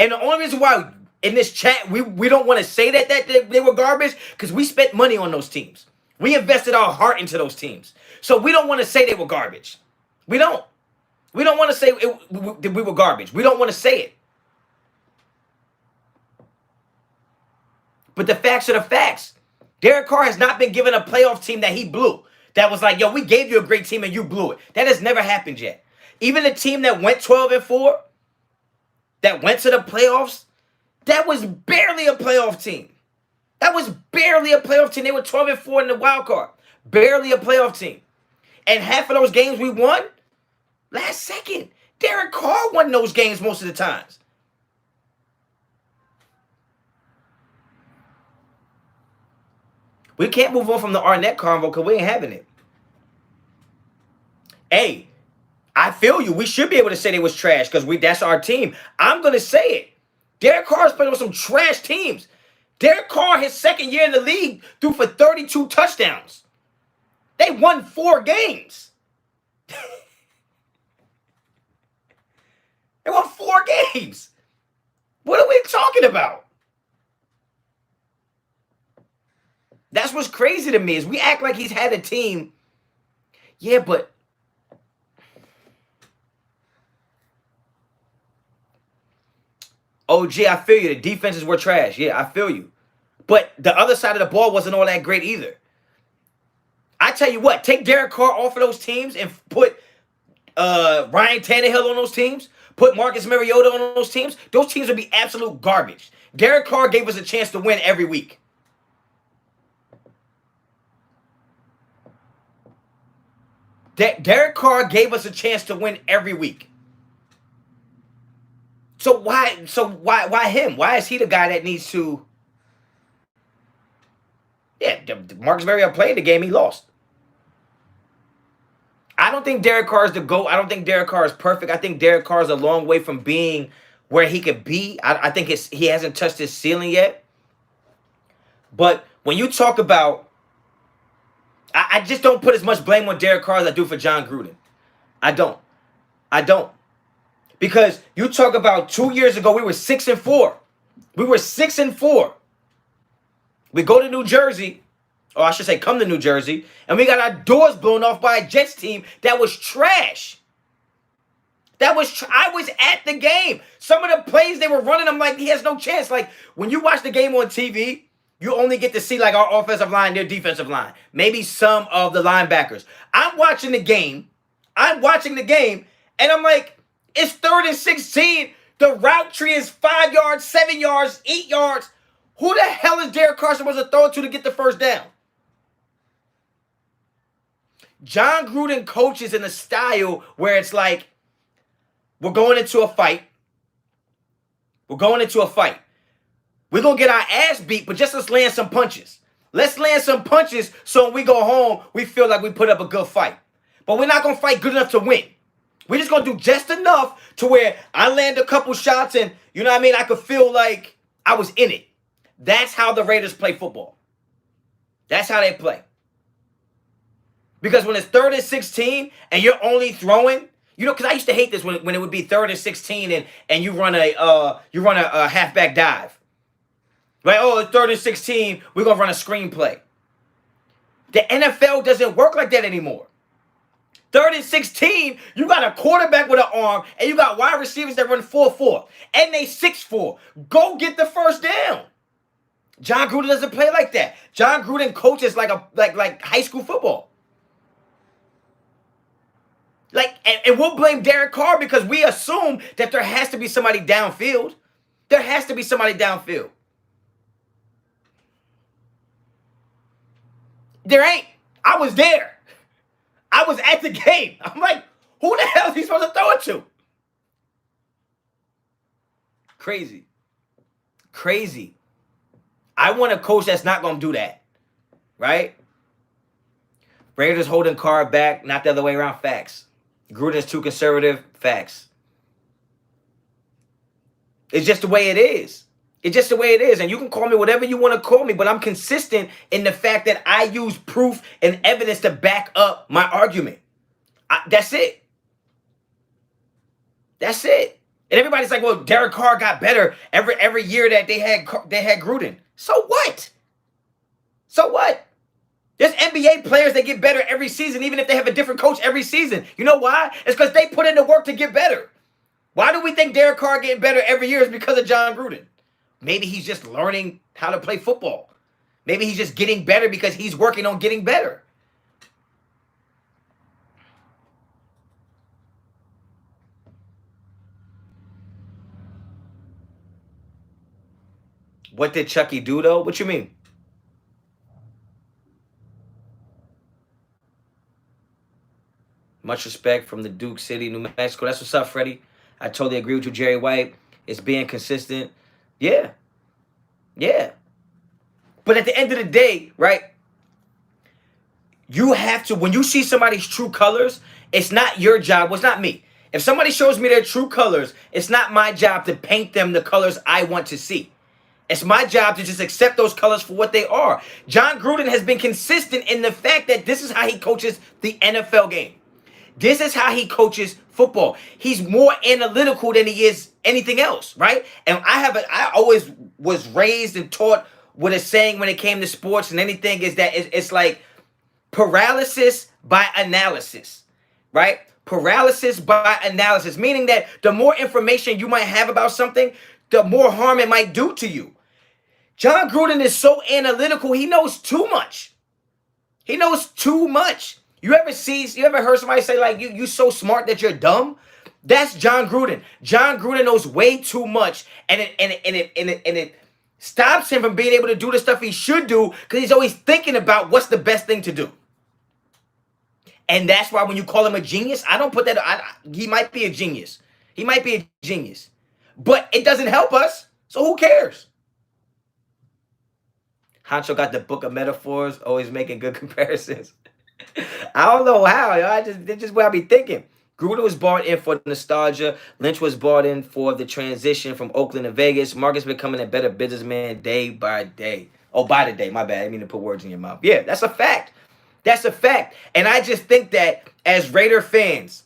And the only reason why in this chat we don't want to say that they were garbage because we spent money on those teams. We invested our heart into those teams. So we don't want to say they were garbage. We don't. We don't want to say that we were garbage. We don't want to say it. But the facts are the facts. Derek Carr has not been given a playoff team that he blew. That was like, yo, we gave you a great team and you blew it. That has never happened yet. Even the team that went 12-4, that went to the playoffs, that was barely a playoff team. That was barely a playoff team. They were 12-4 in the wild card. Barely a playoff team. And half of those games we won, last second. Derek Carr won those games most of the times. We can't move on from the Arnett convo because we ain't having it. Hey, I feel you. We should be able to say they was trash because that's our team. I'm going to say it. Derek Carr's playing on some trash teams. Derek Carr, his second year in the league, threw for 32 touchdowns. They won 4 games. They won 4 games. What are we talking about? That's what's crazy to me is we act like he's had a team. Yeah, but OG, I feel you. The defenses were trash. Yeah, I feel you. But the other side of the ball wasn't all that great either. I tell you what, take Derek Carr off of those teams and put Ryan Tannehill on those teams. Put Marcus Mariota on those teams. Those teams would be absolute garbage. Derek Carr gave us a chance to win every week. Derek Carr gave us a chance to win every week. So why him? Why is he the guy that needs to? Yeah, Marcus Mariota played the game, he lost. I don't think Derek Carr is the GOAT. I don't think Derek Carr is perfect. I think Derek Carr is a long way from being where he could be. I think he hasn't touched his ceiling yet. But when you talk about, I just don't put as much blame on Derek Carr as I do for John Gruden. I don't. Because you talk about 2 years ago, we were 6-4. We were 6-4. We go to New Jersey, or I should say come to New Jersey, and we got our doors blown off by a Jets team that was trash. I was at the game. Some of the plays they were running, I'm like, he has no chance. Like, when you watch the game on TV, you only get to see, like, our offensive line, their defensive line. Maybe some of the linebackers. I'm watching the game, and I'm like, it's 3rd and 16. The route tree is 5 yards, 7 yards, 8 yards. Who the hell is Derek Carr supposed to throw to get the first down? John Gruden coaches in a style where it's like, we're going into a fight. We're going to get our ass beat, but just let's land some punches. Let's land some punches so when we go home, we feel like we put up a good fight. But we're not going to fight good enough to win. We're just going to do just enough to where I land a couple shots and, you know what I mean, I could feel like I was in it. That's how the Raiders play football. That's how they play. Because when it's 3rd and 16 and you're only throwing, you know, because I used to hate this when it would be 3rd and 16 and you run a halfback dive. Right? Oh, it's 3rd and 16, we're going to run a screenplay. The NFL doesn't work like that anymore. 3rd and 16, you got a quarterback with an arm, and you got wide receivers that run 4-4, and they 6-4. Go get the first down. John Gruden doesn't play like that. John Gruden coaches like high school football. And we'll blame Derek Carr because we assume that there has to be somebody downfield. There has to be somebody downfield. There ain't. I was there. I was at the game. I'm like, who the hell is he supposed to throw it to? Crazy. I want a coach that's not going to do that. Right? Raiders holding Carr back, not the other way around. Facts. Gruden's too conservative. Facts. It's just the way it is. And you can call me whatever you want to call me, but I'm consistent in the fact that I use proof and evidence to back up my argument. That's it. And everybody's like, well, Derek Carr got better every year that they had Gruden. So what? There's NBA players that get better every season, even if they have a different coach every season. You know why? It's because they put in the work to get better. Why do we think Derek Carr getting better every year is because of John Gruden? Maybe he's just learning how to play football. Maybe he's just getting better because he's working on getting better. What did Chucky do, though? What you mean? Much respect from the Duke City, New Mexico. That's what's up, Freddie. I totally agree with you, Jerry White. It's being consistent. Yeah. But at the end of the day, right, you have to, when you see somebody's true colors, it's not your job. Well, it's not me. If somebody shows me their true colors, it's not my job to paint them the colors I want to see. It's my job to just accept those colors for what they are. John Gruden has been consistent in the fact that this is how he coaches the NFL game. This is how he coaches football. He's more analytical than he is anything else, right? And I always was raised and taught what a saying when it came to sports and anything is that it's like paralysis by analysis, right? Paralysis by analysis, meaning that the more information you might have about something, the more harm it might do to you. John Gruden is so analytical, he knows too much. You ever heard somebody say, like, you so smart that you're dumb? That's John Gruden. John Gruden knows way too much, and it stops him from being able to do the stuff he should do because he's always thinking about what's the best thing to do. And that's why when you call him a genius, I don't put that. He might be a genius. But it doesn't help us, so who cares? Honcho got the book of metaphors, always making good comparisons. I don't know how. That's just what I be thinking. Gruden was brought in for nostalgia. Lynch was brought in for the transition from Oakland to Vegas. Marcus becoming a better businessman day by day. Oh, by the day. My bad. I didn't mean to put words in your mouth. Yeah, that's a fact. And I just think that as Raider fans,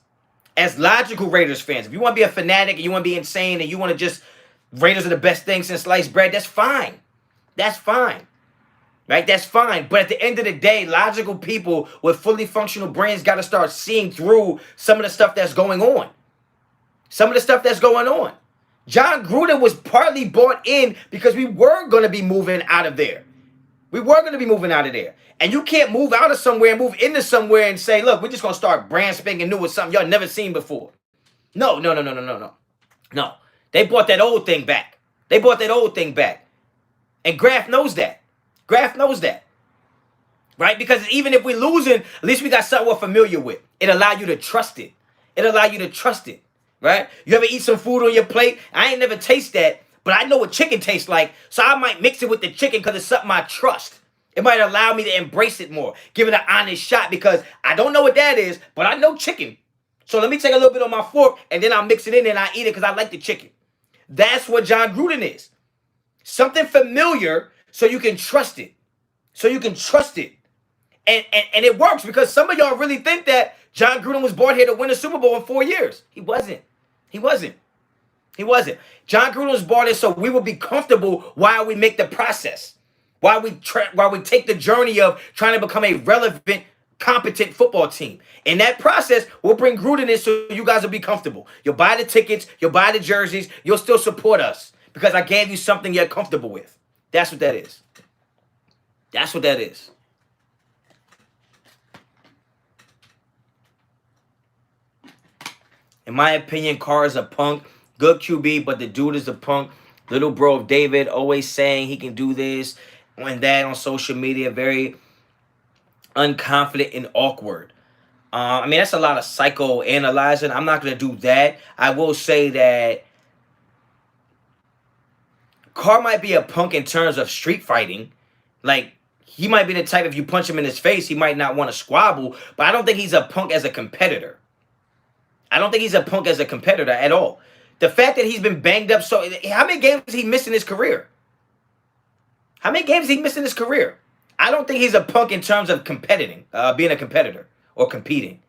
as logical Raiders fans, if you want to be a fanatic and you want to be insane and you want to just Raiders are the best thing since sliced bread. That's fine. That's fine. Right? That's fine. But at the end of the day, logical people with fully functional brains got to start seeing through some of the stuff that's going on. Some of the stuff that's going on. John Gruden was partly bought in because we were going to be moving out of there. We were going to be moving out of there. And you can't move out of somewhere and move into somewhere and say, look, we're just going to start brand spanking new with something y'all never seen before. No. No. They brought that old thing back. They brought that old thing back. And Graf knows that. Graf knows that. Right? Because even if we're losing, at least we got something we're familiar with. It allow you to trust it. It allow you to trust it. Right? You ever eat some food on your plate? I ain't never taste that, but I know what chicken tastes like, so I might mix it with the chicken because it's something I trust. It might allow me to embrace it more, give it an honest shot because I don't know what that is, but I know chicken. So let me take a little bit on my fork and then I'll mix it in and I eat it because I like the chicken. That's what John Gruden is. Something familiar so you can trust it. So you can trust it. And it works because some of y'all really think that John Gruden was born here to win a Super Bowl in 4 years. He wasn't. He wasn't. He wasn't. John Gruden was brought in so we will be comfortable while we make the process. While we take the journey of trying to become a relevant, competent football team. In that process, we'll bring Gruden in so you guys will be comfortable. You'll buy the tickets, you'll buy the jerseys, you'll still support us because I gave you something you're comfortable with. That's what that is. That's what that is. In my opinion, Carr is a punk. Good QB, but the dude is a punk. Little bro of David, always saying he can do this and that on social media. Very unconfident and awkward. I mean, that's a lot of psychoanalyzing. I'm not going to do that. I will say that Carr might be a punk in terms of street fighting. Like, he might be the type, if you punch him in his face, he might not want to squabble. But I don't think he's a punk as a competitor. I don't think he's a punk as a competitor at all. The fact that he's been banged up so... How many games has he missed in his career? How many games has he missed in his career? I don't think he's a punk in terms of competing, being a competitor or competing.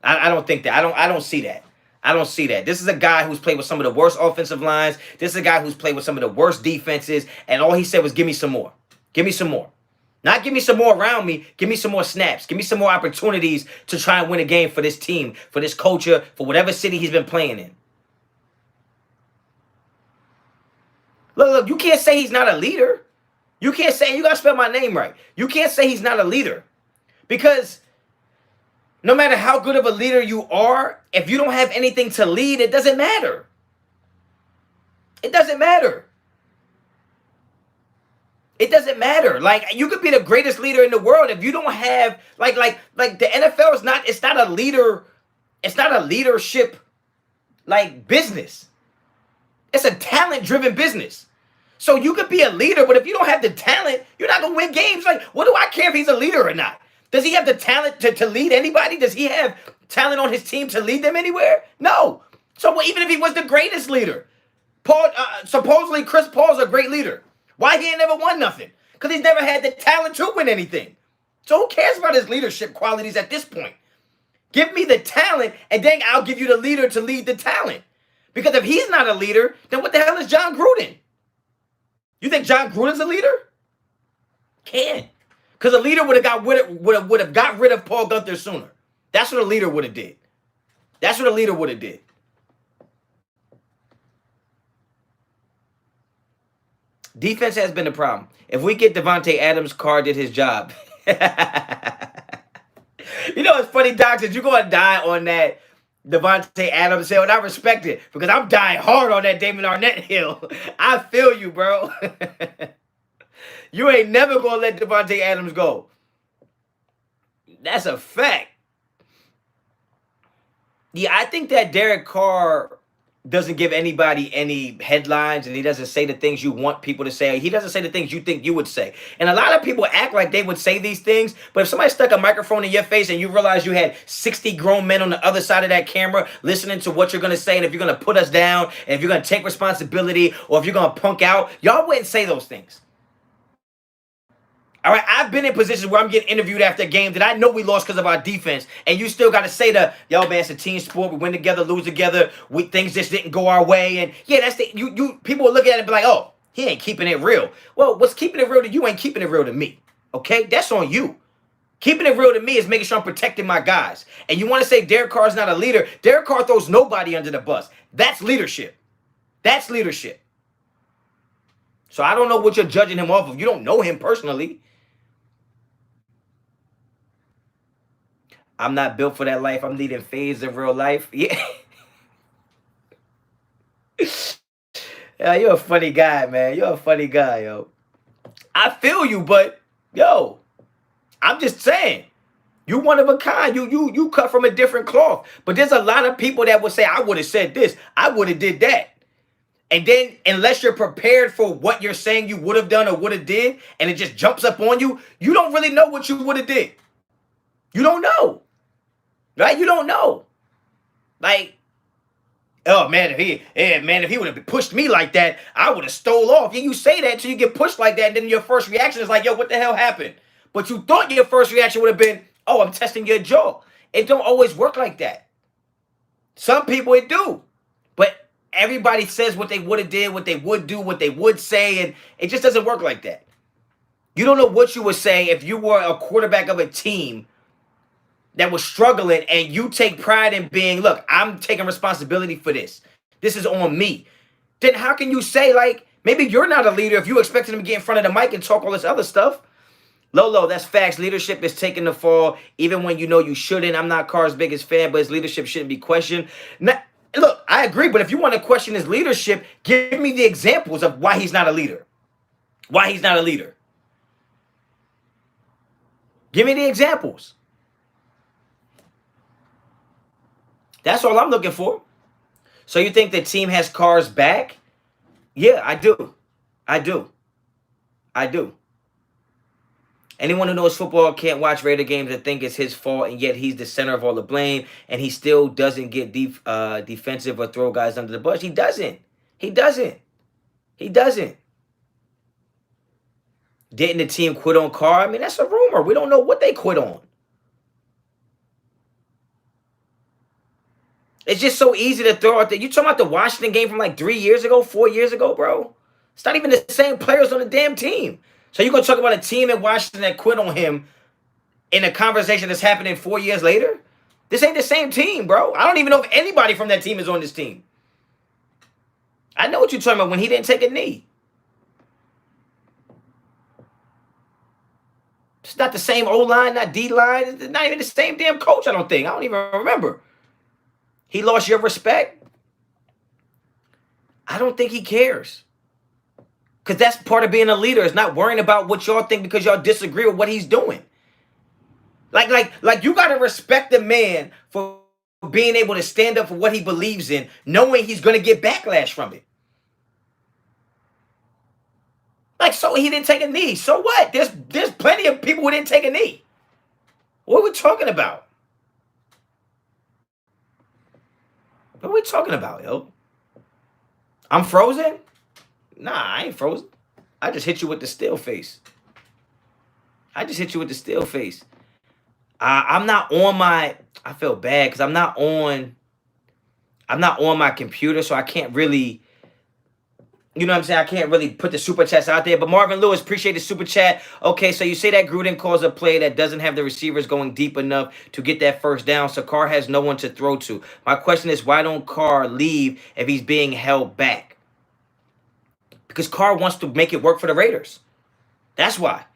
I don't think that. I don't see that. I don't see that. This is a guy who's played with some of the worst offensive lines. This is a guy who's played with some of the worst defenses. And all he said was, give me some more. Give me some more. Not give me some more around me. Give me some more snaps. Give me some more opportunities to try and win a game for this team, for this culture, for whatever city he's been playing in. Look, you can't say he's not a leader. You can't say, you got to spell my name right. You can't say he's not a leader. Because no matter how good of a leader you are, if you don't have anything to lead, it doesn't matter. It doesn't matter. It doesn't matter. Like, you could be the greatest leader in the world if you don't have like the NFL is not, it's not a leader, it's not a leadership like business. It's a talent-driven business. So you could be a leader, but if you don't have the talent, you're not going to win games. Like, what do I care if he's a leader or not? Does he have the talent to lead anybody? Does he have talent on his team to lead them anywhere? No. So even if he was the greatest leader, supposedly Chris Paul's a great leader. Why he ain't never won nothing? Because he's never had the talent to win anything. So who cares about his leadership qualities at this point? Give me the talent, and then I'll give you the leader to lead the talent. Because if he's not a leader, then what the hell is John Gruden? You think John Gruden's a leader? Can't. Because a leader would have got rid of Paul Gunther sooner. That's what a leader would have did. That's what a leader would have did. Defense has been the problem. If we get Devontae Adams, Carr did his job. You know what's funny, Doc? That you're going to die on that Devontae Adams hill, and I respect it because I'm dying hard on that Damon Arnett hill. I feel you, bro. You ain't never going to let Devontae Adams go. That's a fact. Yeah, I think that Derek Carr doesn't give anybody any headlines, and he doesn't say the things you want people to say. He doesn't say the things you think you would say. And a lot of people act like they would say these things, but if somebody stuck a microphone in your face and you realize you had 60 grown men on the other side of that camera listening to what you're going to say, and if you're going to put us down, and if you're going to take responsibility, or if you're going to punk out, y'all wouldn't say those things. All right, I've been in positions where I'm getting interviewed after a game that I know we lost because of our defense, and you still got to say yo, man, it's a team sport. We win together, lose together. Things just didn't go our way, and yeah, that's the you. People will look at it and be like, oh, he ain't keeping it real. Well, what's keeping it real to you ain't keeping it real to me. Okay, that's on you. Keeping it real to me is making sure I'm protecting my guys. And you want to say Derek Carr's not a leader? Derek Carr throws nobody under the bus. That's leadership. That's leadership. So I don't know what you're judging him off of. You don't know him personally. I'm not built for that life. I'm needing phase in real life. Yeah. Yeah, you're a funny guy, man. You're a funny guy, yo. I feel you, but yo, I'm just saying. You one of a kind. You cut from a different cloth. But there's a lot of people that would say, I would have said this. I would have did that. And then unless you're prepared for what you're saying you would have done or would have did, and it just jumps up on you, you don't really know what you would have did. You don't know. Right? You don't know. Like, oh man, if he would have pushed me like that, I would have stole off. Yeah, you say that till you get pushed like that, and then your first reaction is like, yo, what the hell happened? But you thought your first reaction would have been, oh, I'm testing your jaw. It don't always work like that. Some people it do. But everybody says what they would have did, what they would do, what they would say, and it just doesn't work like that. You don't know what you would say if you were a quarterback of a team that was struggling and you take pride in being, look, I'm taking responsibility for this. This is on me. Then how can you say, like, maybe you're not a leader if you expected him to get in front of the mic and talk all this other stuff? Lolo, that's facts. Leadership is taking the fall, even when you know you shouldn't. I'm not Carr's biggest fan, but his leadership shouldn't be questioned. Now, look, I agree, but if you want to question his leadership, give me the examples of why he's not a leader. Why he's not a leader. Give me the examples. That's all I'm looking for. So you think the team has Carr's back? Yeah, I do. I do. I do. Anyone who knows football can't watch Raider games and think it's his fault, and yet he's the center of all the blame, and he still doesn't get defensive or throw guys under the bus. He doesn't. He doesn't. He doesn't. Didn't the team quit on Carr? I mean, that's a rumor. We don't know what they quit on. It's just so easy to throw out there. You talking about the Washington game from like 3 years ago, 4 years ago, bro? It's not even the same players on the damn team. So you're going to talk about a team in Washington that quit on him in a conversation that's happening 4 years later? This ain't the same team, bro. I don't even know if anybody from that team is on this team. I know what you're talking about when he didn't take a knee. It's not the same O-line, not D-line. It's not even the same damn coach, I don't think. I don't even remember. He lost your respect? I don't think he cares. Because that's part of being a leader, is not worrying about what y'all think because y'all disagree with what he's doing. Like you got to respect the man for being able to stand up for what he believes in, knowing he's going to get backlash from it. Like, so he didn't take a knee. So what? There's plenty of people who didn't take a knee. What are we talking about? What are we talking about, yo? I'm frozen? Nah, I ain't frozen. I just hit you with the still face. I just hit you with the still face. I'm not on my. I feel bad because I'm not on my computer, so I can't really. You know what I'm saying? I can't really put the super chats out there. But Marvin Lewis, appreciate the super chat. Okay, so you say that Gruden calls a play that doesn't have the receivers going deep enough to get that first down, so Carr has no one to throw to. My question is, why don't Carr leave if he's being held back? Because Carr wants to make it work for the Raiders. That's why.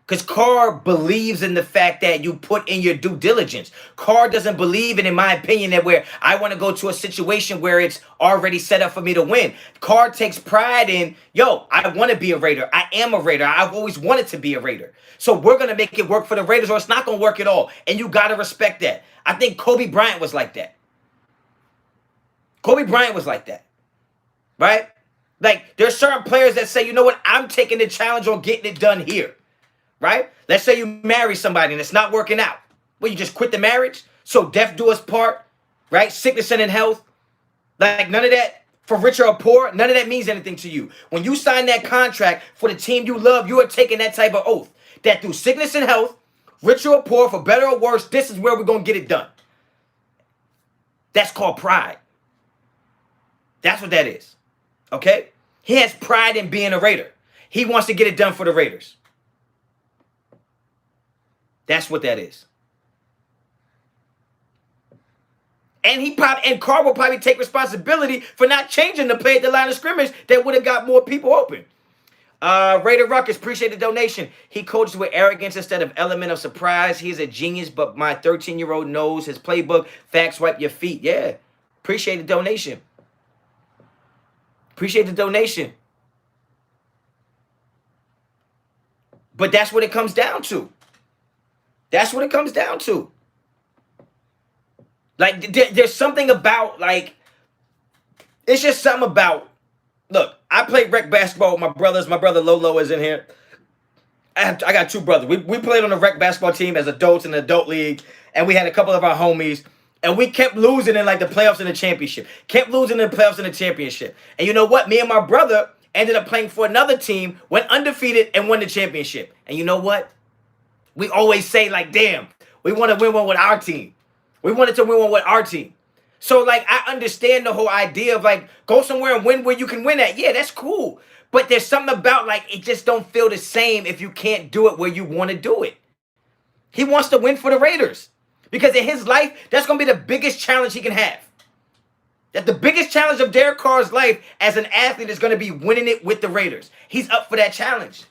Because Carr believes in the fact that you put in your due diligence. Carr doesn't believe in my opinion, that where I want to go to a situation where it's already set up for me to win. Carr takes pride in, yo, I want to be a Raider. I am a Raider. I've always wanted to be a Raider. So we're going to make it work for the Raiders or it's not going to work at all. And you got to respect that. I think Kobe Bryant was like that. Kobe Bryant was like that. Right? Like, there's certain players that say, you know what? I'm taking the challenge on getting it done here. Right? Let's say you marry somebody and it's not working out. Well, you just quit the marriage? So death do us part, right? Sickness and in health. Like none of that, for rich or poor, none of that means anything to you. When you sign that contract for the team you love, you are taking that type of oath. that through sickness and health, rich or poor, for better or worse, this is where we're going to get it done. That's called pride. That's what that is. Okay? He has pride in being a Raider. He wants to get it done for the Raiders. That's what that is. And Carr will probably take responsibility for not changing the play at the line of scrimmage that would have got more people open. Raider Ruckus, appreciate the donation. He coaches with arrogance instead of element of surprise. He's a genius, but my 13-year-old knows his playbook. Facts wipe your feet. Yeah. Appreciate the donation. Appreciate the donation. But that's what it comes down to. That's what it comes down to. Like, there's something about, like, it's just something about, look, I played rec basketball with my brothers. My brother Lolo is in here. I got two brothers. We played on the rec basketball team as adults in the adult league, and we had a couple of our homies, and we kept losing in, like, the playoffs and the championship. Kept losing in the playoffs and the championship. And you know what? Me and my brother ended up playing for another team, went undefeated, and won the championship. And you know what? We always say, like, damn, we want to win one with our team. We wanted to win one with our team. So, like, I understand the whole idea of, like, go somewhere and win where you can win at. Yeah, that's cool. But there's something about, like, it just don't feel the same if you can't do it where you want to do it. He wants to win for the Raiders. Because in his life, that's going to be the biggest challenge he can have. That the biggest challenge of Derek Carr's life as an athlete is going to be winning it with the Raiders. He's up for that challenge.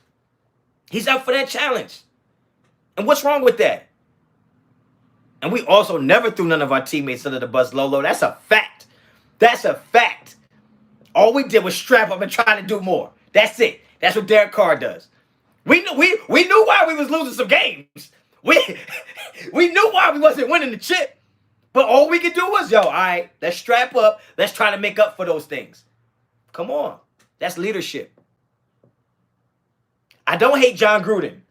He's up for that challenge. And what's wrong with that? And we also never threw none of our teammates under the bus, Lolo. That's a fact. That's a fact. All we did was strap up and try to do more. That's it. That's what Derek Carr does. We knew why we was losing some games. We knew why we wasn't winning the chip. But all we could do was, all right, let's strap up. Let's try to make up for those things. Come on. That's leadership. I don't hate John Gruden.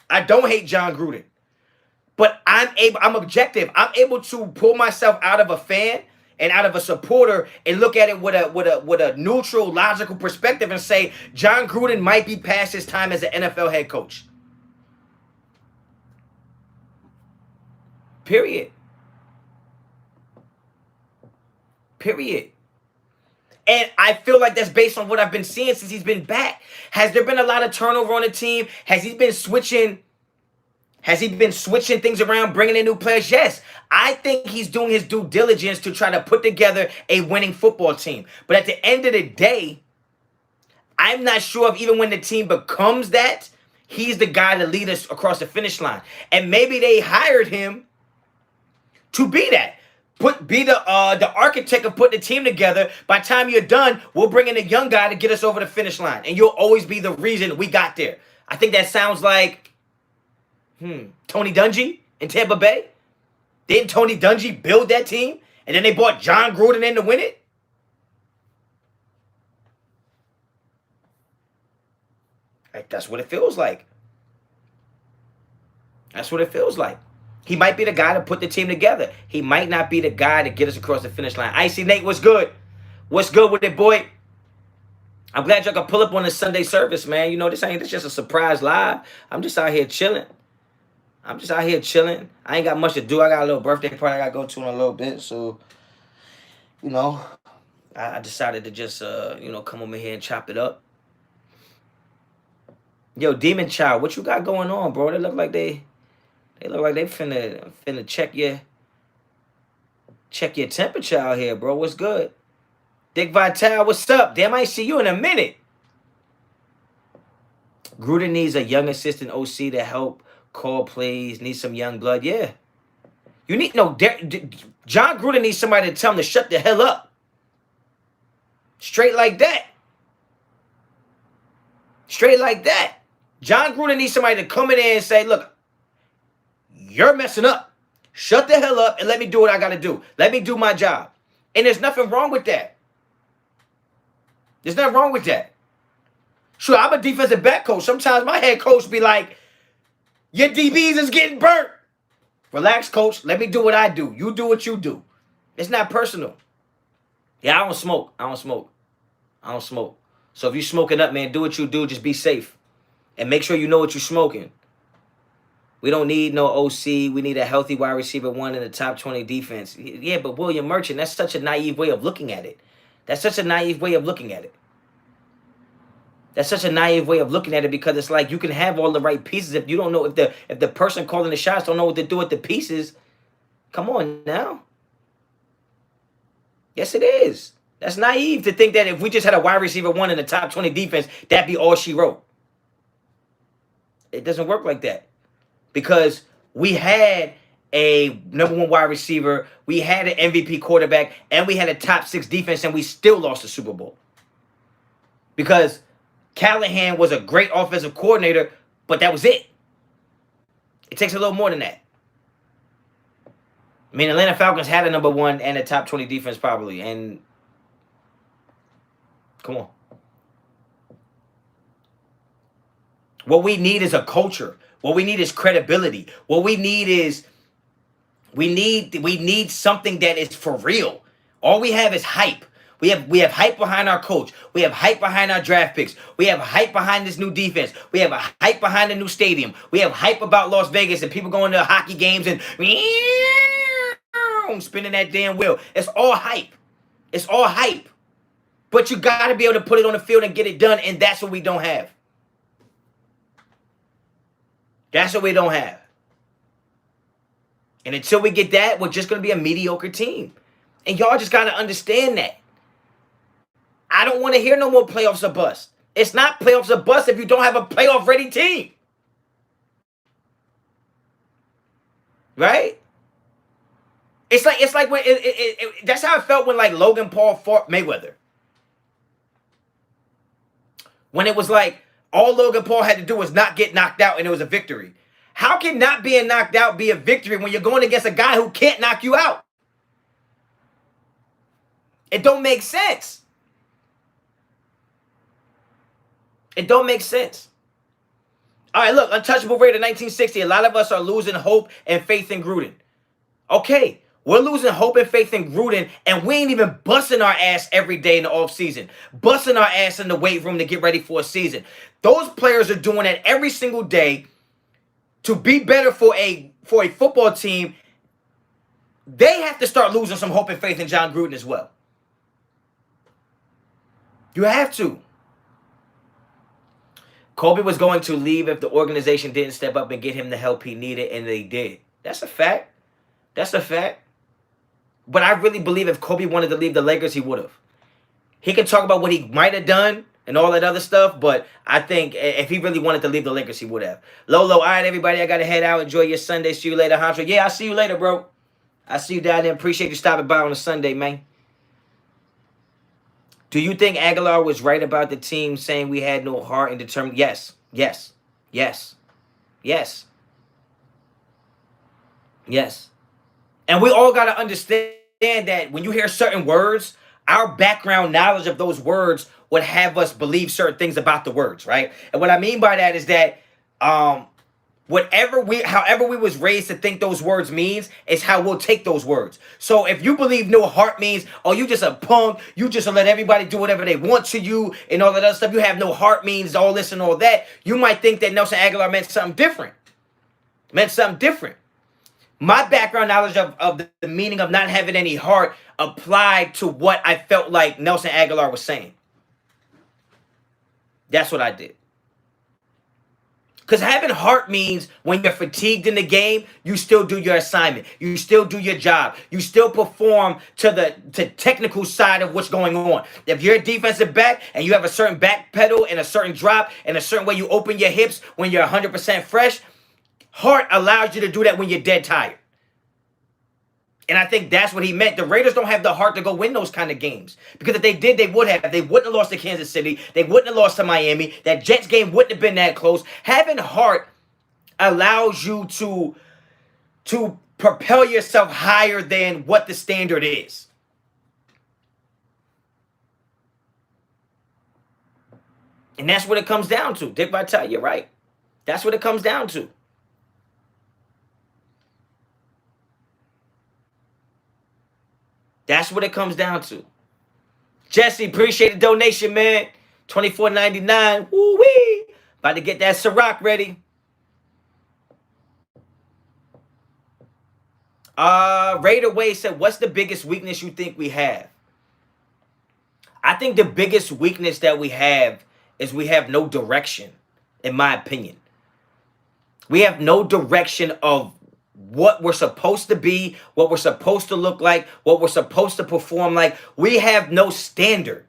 But I'm objective. I'm able to pull myself out of a fan and out of a supporter and look at it with a neutral, logical perspective and say, John Gruden might be past his time as an NFL head coach. Period. And I feel like that's based on what I've been seeing since he's been back. Has there been a lot of turnover on the team? Has he been switching things around, bringing in new players? Yes. I think he's doing his due diligence to try to put together a winning football team. But at the end of the day, I'm not sure if even when the team becomes that, he's the guy to lead us across the finish line. And maybe they hired him to be that. Be the architect of putting the team together. By the time you're done, we'll bring in a young guy to get us over the finish line. And you'll always be the reason we got there. I think that sounds like Tony Dungy in Tampa Bay. Didn't Tony Dungy build that team? And then they brought John Gruden in to win it? Like, that's what it feels like. That's what it feels like. He might be the guy to put the team together. He might not be the guy to get us across the finish line. Icy Nate, what's good? What's good with it, boy? I'm glad y'all could pull up on this Sunday service, man. You know, this just a surprise live. I'm just out here chilling. I ain't got much to do. I got a little birthday party I got to go to in a little bit. So, you know, I decided to just, come over here and chop it up. Yo, Demon Child, what you got going on, bro? They look like they finna check your temperature out here, bro. What's good? Dick Vital, what's up? Damn, I ain't see you in a minute. Gruden needs a young assistant OC to help call plays. Needs some young blood. Yeah. You need John Gruden needs somebody to tell him to shut the hell up. Straight like that. John Gruden needs somebody to come in there and say, look, you're messing up. Shut the hell up and let me do what I got to do. Let me do my job. And there's nothing wrong with that. Sure, I'm a defensive back coach. Sometimes my head coach be like, your DBs is getting burnt. Relax, coach. Let me do what I do. You do what you do. It's not personal. Yeah, I don't smoke. So if you smoking up, man, do what you do. Just be safe. And make sure you know what you're smoking. We don't need no OC. We need a healthy wide receiver one in the top 20 defense. Yeah, but William Merchant, that's such a naive way of looking at it. That's such a naive way of looking at it. That's such a naive way of looking at it because it's like you can have all the right pieces if you don't know if the person calling the shots don't know what to do with the pieces. Come on now. Yes, it is. That's naive to think that if we just had a wide receiver one in the top 20 defense, that'd be all she wrote. It doesn't work like that. Because we had a number one wide receiver, we had an MVP quarterback, and we had a top 6 defense, and we still lost the Super Bowl. Because Callahan was a great offensive coordinator, but that was it. It takes a little more than that. I mean, Atlanta Falcons had a number one and a top 20 defense probably, and come on. What we need is a culture. What we need is credibility. What we need is we need something that is for real. All we have is hype. We have hype behind our coach. We have hype behind our draft picks. We have hype behind this new defense. We have a hype behind the new stadium. We have hype about Las Vegas and people going to hockey games and spinning that damn wheel. It's all hype. It's all hype. But you got to be able to put it on the field and get it done, and that's what we don't have. That's what we don't have. And until we get that, we're just going to be a mediocre team. And y'all just got to understand that. I don't want to hear no more playoffs or bust. It's not playoffs or bust if you don't have a playoff-ready team. Right? It's like when that's how it felt when like Logan Paul fought Mayweather. When it was like all Logan Paul had to do was not get knocked out and it was a victory. How can not being knocked out be a victory when you're going against a guy who can't knock you out? It don't make sense. It don't make sense. All right, look, untouchable Raider 1960. A lot of us are losing hope and faith in Gruden. Okay, we're losing hope and faith in Gruden, and we ain't even busting our ass every day in the offseason. Busting our ass in the weight room to get ready for a season. Those players are doing that every single day to be better for a football team. They have to start losing some hope and faith in John Gruden as well. You have to. Kobe was going to leave if the organization didn't step up and get him the help he needed, and they did. That's a fact. That's a fact. But I really believe if Kobe wanted to leave the Lakers, he would have. He can talk about what he might have done and all that other stuff, but I think if he really wanted to leave the Lakers, he would have. Lolo, all right, everybody, I got to head out. Enjoy your Sunday. See you later, Honcho. Yeah, I'll see you later, bro. I'll see you down there. Appreciate you stopping by on a Sunday, man. Do you think Aguilar was right about the team saying we had no heart and determined? Yes, yes, yes, yes, yes. And we all got to understand that when you hear certain words, our background knowledge of those words would have us believe certain things about the words, right? And what I mean by that is that however we was raised to think those words means is how we'll take those words. So if you believe no heart means, oh, you just a punk, you just let everybody do whatever they want to you and all that other stuff, you have no heart means all this and all that, you might think that Nelson Aguilar meant something different. Meant something different. My background knowledge of the meaning of not having any heart applied to what I felt like Nelson Aguilar was saying. That's what I did. Because having heart means when you're fatigued in the game, you still do your assignment. You still do your job. You still perform to the technical side of what's going on. If you're a defensive back and you have a certain back pedal and a certain drop and a certain way you open your hips when you're 100% fresh, heart allows you to do that when you're dead tired. And I think that's what he meant. The Raiders don't have the heart to go win those kind of games. Because if they did, they would have. They wouldn't have lost to Kansas City. They wouldn't have lost to Miami. That Jets game wouldn't have been that close. Having heart allows you to propel yourself higher than what the standard is. And that's what it comes down to. Dick Vitale, you're right. That's what it comes down to. That's what it comes down to. Jesse, appreciate the donation, man. $24.99. Woo-wee. About to get that Ciroc ready. Raider Wade said, "What's the biggest weakness you think we have?" I think the biggest weakness that we have is we have no direction, in my opinion. We have no direction of what we're supposed to be, what we're supposed to look like, what we're supposed to perform like. We have no standard.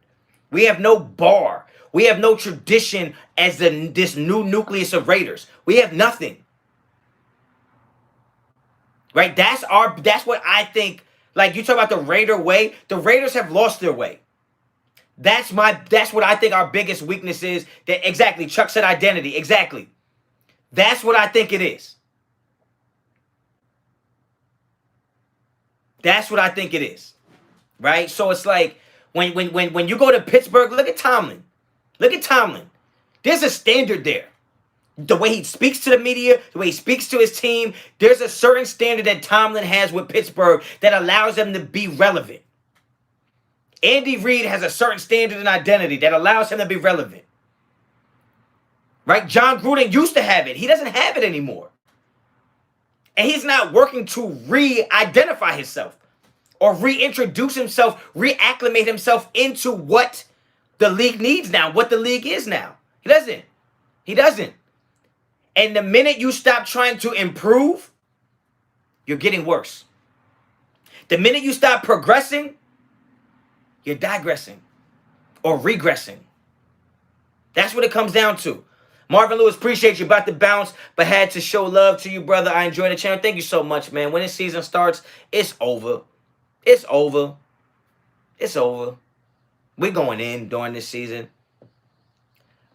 We have no bar. We have no tradition as this new nucleus of Raiders. We have nothing. Right? That's what I think. Like, you talk about the Raider way. The Raiders have lost their way. That's what I think our biggest weakness is. That exactly. Chuck said identity. Exactly. That's what I think it is. That's what I think it is. Right? So it's like when you go to Pittsburgh, look at Tomlin. Look at Tomlin. There's a standard there. The way he speaks to the media, the way he speaks to his team, there's a certain standard that Tomlin has with Pittsburgh that allows them to be relevant. Andy Reid has a certain standard and identity that allows him to be relevant. Right? John Gruden used to have it. He doesn't have it anymore. And he's not working to re-identify himself or reintroduce himself, reacclimate himself into what the league needs now, what the league is now. He doesn't. He doesn't. And the minute you stop trying to improve, you're getting worse. The minute you stop progressing, you're digressing or regressing. That's what it comes down to. Marvin Lewis, appreciate you. About to bounce, but had to show love to you, brother. I enjoy the channel. Thank you so much, man. When this season starts, it's over. It's over. It's over. We're going in during this season.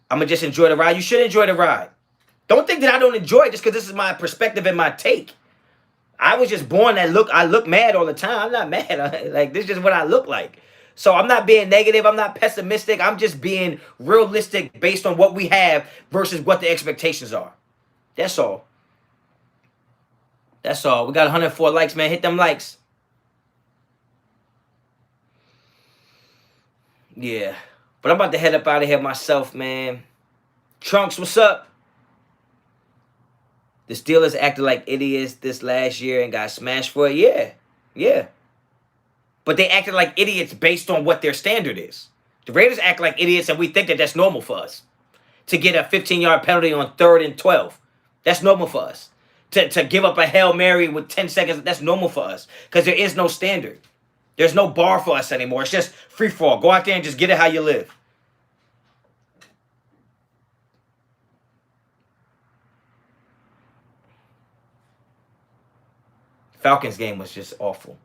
I'm going to just enjoy the ride. You should enjoy the ride. Don't think that I don't enjoy it just because this is my perspective and my take. I was just born I look mad all the time. I'm not mad. Like, this is just what I look like. So I'm not being negative. I'm not pessimistic. I'm just being realistic based on what we have versus what the expectations are. That's all. That's all. We got 104 likes, man. Hit them likes. Yeah. But I'm about to head up out of here myself, man. Trunks, what's up? The Steelers acted like idiots this last year and got smashed for it. Yeah. Yeah. But they acted like idiots based on what their standard is. The Raiders act like idiots, and we think that that's normal for us. To get a 15-yard penalty on 3rd and 12. That's normal for us. To give up a Hail Mary with 10 seconds, that's normal for us. Because there is no standard. There's no bar for us anymore. It's just free fall. Go out there and just get it how you live. Falcons game was just awful.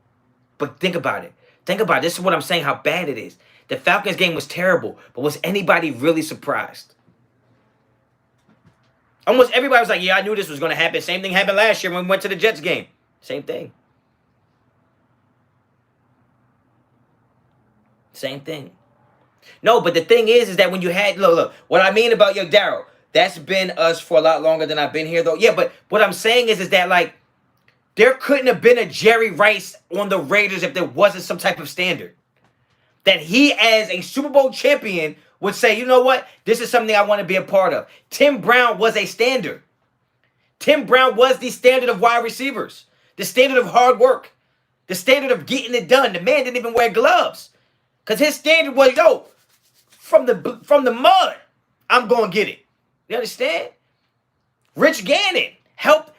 But think about it. Think about it. This is what I'm saying, how bad it is. The Falcons game was terrible, but was anybody really surprised? Almost everybody was like, yeah, I knew this was going to happen. Same thing happened last year when we went to the Jets game. Same thing. Same thing. No, but the thing is that when you had, look, what I mean about your Daryl, that's been us for a lot longer than I've been here, though. Yeah, but what I'm saying is that, like, there couldn't have been a Jerry Rice on the Raiders if there wasn't some type of standard. That he, as a Super Bowl champion, would say, you know what? This is something I want to be a part of. Tim Brown was a standard. Tim Brown was the standard of wide receivers. The standard of hard work. The standard of getting it done. The man didn't even wear gloves. Because his standard was, yo, from the mud, I'm going to get it. You understand? Rich Gannon help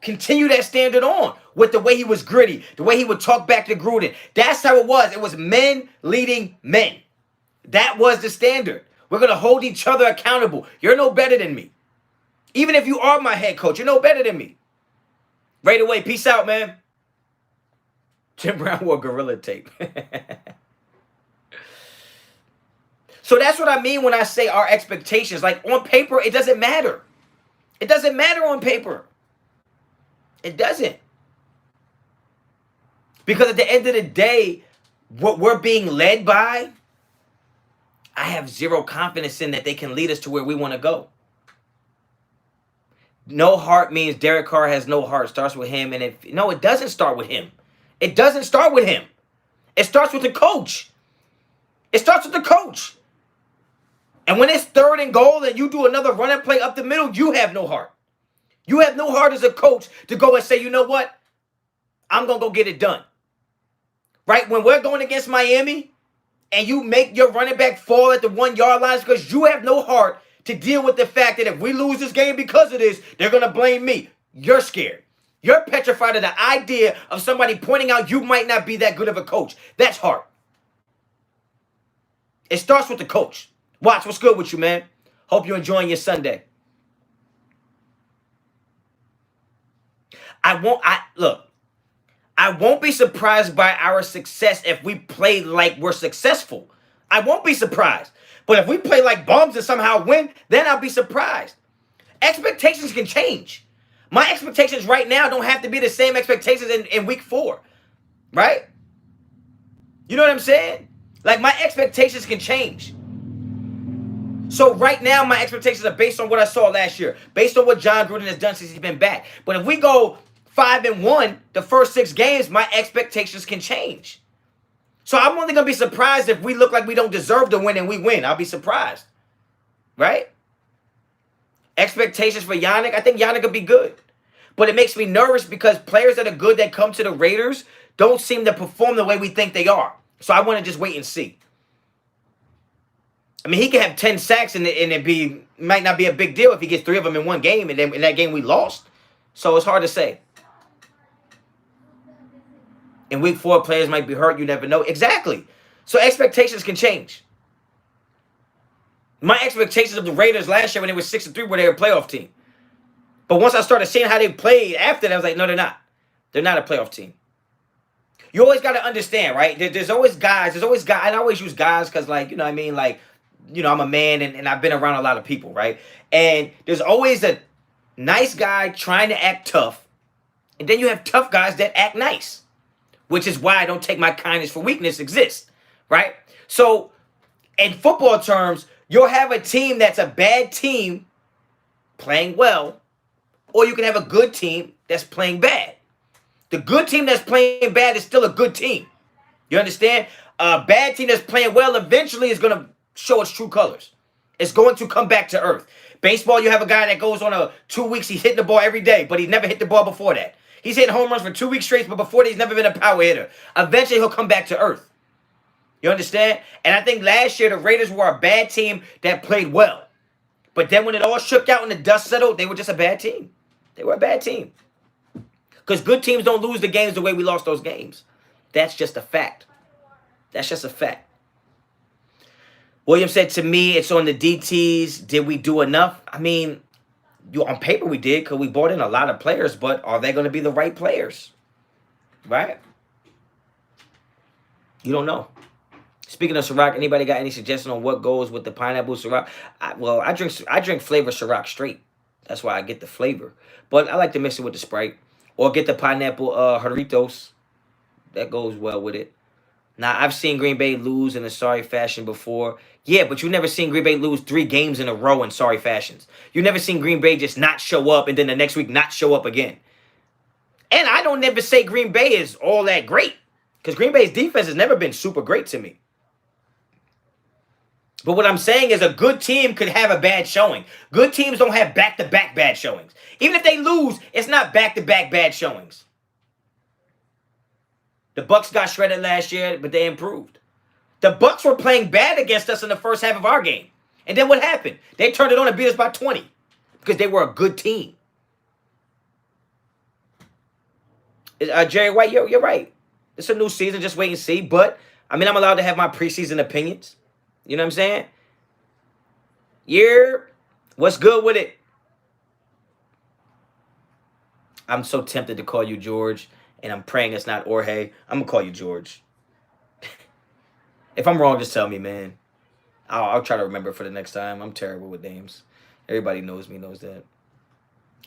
continue that standard on with the way he was gritty, the way he would talk back to Gruden. That's how it was. It was men leading men. That was the standard. We're going to hold each other accountable. You're no better than me. Even if you are my head coach, you're no better than me. Right away. Peace out, man. Jim Brown wore gorilla tape. So that's what I mean when I say our expectations. Like, on paper, it doesn't matter. It doesn't matter on paper. It doesn't. Because at the end of the day, what we're being led by, I have zero confidence in that they can lead us to where we want to go. No heart means Derek Carr has no heart. It starts with him. And it doesn't start with him. It doesn't start with him. It starts with the coach. It starts with the coach. And when it's 3rd and goal and you do another running play up the middle, you have no heart. You have no heart as a coach to go and say, you know what? I'm going to go get it done. Right? When we're going against Miami and you make your running back fall at the 1 yard line because you have no heart to deal with the fact that if we lose this game because of this, they're going to blame me. You're scared. You're petrified of the idea of somebody pointing out you might not be that good of a coach. That's heart. It starts with the coach. Watch, what's good with you, man? Hope you're enjoying your Sunday. I won't be surprised by our success if we play like we're successful. I won't be surprised. But if we play like bums and somehow win, then I'll be surprised. Expectations can change. My expectations right now don't have to be the same expectations in week 4. Right? You know what I'm saying? Like, my expectations can change. So right now, my expectations are based on what I saw last year, based on what John Gruden has done since he's been back. But if we go 5-1 the first 6 games, my expectations can change. So I'm only going to be surprised if we look like we don't deserve to win and we win. I'll be surprised. Right? Expectations for Yannick, I think Yannick will be good. But it makes me nervous because players that are good that come to the Raiders don't seem to perform the way we think they are. So I want to just wait and see. I mean, he can have 10 sacks and it might not be a big deal if he gets 3 of them in one game, and then in that game we lost. So it's hard to say. In week 4, players might be hurt. You never know. Exactly. So expectations can change. My expectations of the Raiders last year when they were 6-3 were they were a playoff team. But once I started seeing how they played after that, I was like, no, they're not. They're not a playoff team. You always got to understand, right? There's always guys. And I always use guys because, like, you know what I mean? Like, you know, I'm a man and I've been around a lot of people, right? And there's always a nice guy trying to act tough. And then you have tough guys that act nice, which is why I don't take my kindness for weakness exists, right? So in football terms, you'll have a team that's a bad team playing well, or you can have a good team that's playing bad. The good team that's playing bad is still a good team. You understand? A bad team that's playing well eventually is going to show its true colors. It's going to come back to earth. Baseball, you have a guy that goes on 2 weeks, he's hitting the ball every day, but he never hit the ball before that. He's hitting home runs for 2 weeks straight, but before that, he's never been a power hitter. Eventually, he'll come back to earth. You understand? And I think last year, the Raiders were a bad team that played well. But then when it all shook out and the dust settled, they were just a bad team. They were a bad team. Because good teams don't lose the games the way we lost those games. That's just a fact. That's just a fact. William said to me, it's on the DTs. Did we do enough? I mean, on paper we did because we brought in a lot of players, but are they going to be the right players? Right? You don't know. Speaking of Ciroc, anybody got any suggestion on what goes with the pineapple Ciroc? I drink flavor Ciroc straight. That's why I get the flavor. But I like to mix it with the Sprite. Or get the pineapple Jarritos. That goes well with it. Now, I've seen Green Bay lose in a sorry fashion before. Yeah, but you never seen Green Bay lose 3 games in a row in sorry fashions. You never seen Green Bay just not show up and then the next week not show up again. And I don't never say Green Bay is all that great. Because Green Bay's defense has never been super great to me. But what I'm saying is a good team could have a bad showing. Good teams don't have back-to-back bad showings. Even if they lose, it's not back-to-back bad showings. The Bucs got shredded last year, but they improved. The Bucs were playing bad against us in the first half of our game. And then what happened? They turned it on and beat us by 20 because they were a good team. Jerry White, you're right. It's a new season. Just wait and see. But, I mean, I'm allowed to have my preseason opinions. You know what I'm saying? Yeah. What's good with it? I'm so tempted to call you George. And I'm praying it's not Jorge. I'm going to call you George. If I'm wrong, just tell me, man. I'll try to remember for the next time. I'm terrible with names. Everybody knows me, knows that.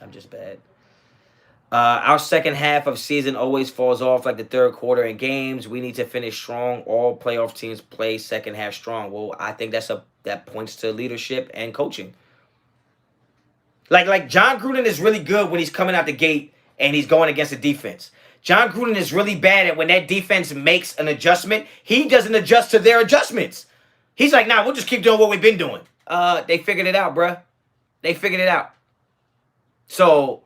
I'm just bad. Our second half of season always falls off like the third quarter in games. We need to finish strong. All playoff teams play second half strong. Well, I think that points to leadership and coaching. Like John Gruden is really good when he's coming out the gate and he's going against the defense. John Gruden is really bad at when that defense makes an adjustment, he doesn't adjust to their adjustments. He's like, nah, we'll just keep doing what we've been doing. They figured it out, bruh. They figured it out. So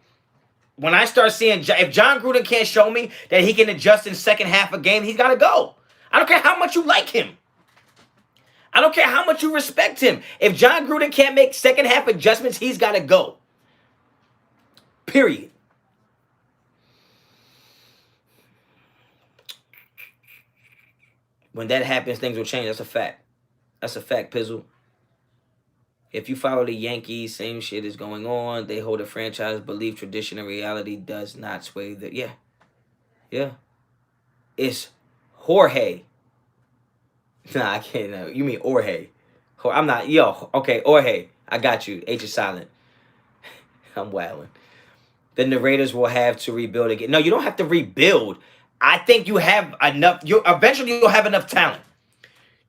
when I start seeing, if John Gruden can't show me that he can adjust in second half of game, he's got to go. I don't care how much you like him. I don't care how much you respect him. If John Gruden can't make second half adjustments, he's got to go. Period. When that happens, things will change. That's a fact. That's a fact, Pizzle. If you follow the Yankees, same shit is going on. They hold a franchise, belief, tradition, and reality does not sway the... Yeah. Yeah. It's Jorge. Nah, I can't. No. You mean Jorge. I'm not... Yo, okay, Jorge. I got you. H is silent. I'm wilding. Then the Raiders will have to rebuild again. No, you don't have to rebuild. I think you have enough. Eventually you'll have enough talent.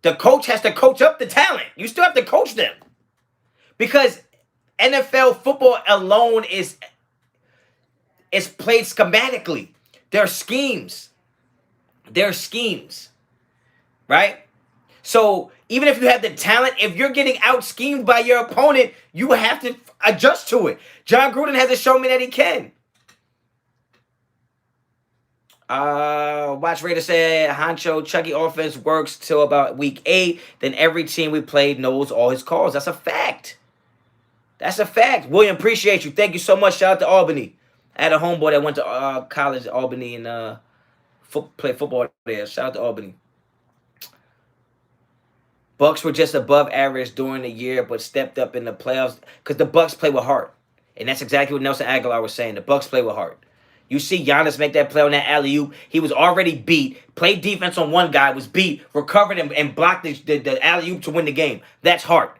The coach has to coach up the talent. You still have to coach them. Because NFL football alone is played schematically. There are schemes. There are schemes. Right? So even if you have the talent, if you're getting out-schemed by your opponent, you have to adjust to it. John Gruden hasn't shown me that he can. Watch Raider said Honcho Chucky offense works till about week 8. Then every team we played knows all his calls. That's a fact. That's a fact. William, appreciate you. Thank you so much. Shout out to Albany. I had a homeboy that went to college, Albany, and played football there. Shout out to Albany. Bucks were just above average during the year, but stepped up in the playoffs because the Bucks play with heart, and that's exactly what Nelson Aguilar was saying. The Bucks play with heart. You see Giannis make that play on that alley-oop. He was already beat. Played defense on one guy, was beat, recovered and blocked the alley-oop to win the game. That's heart.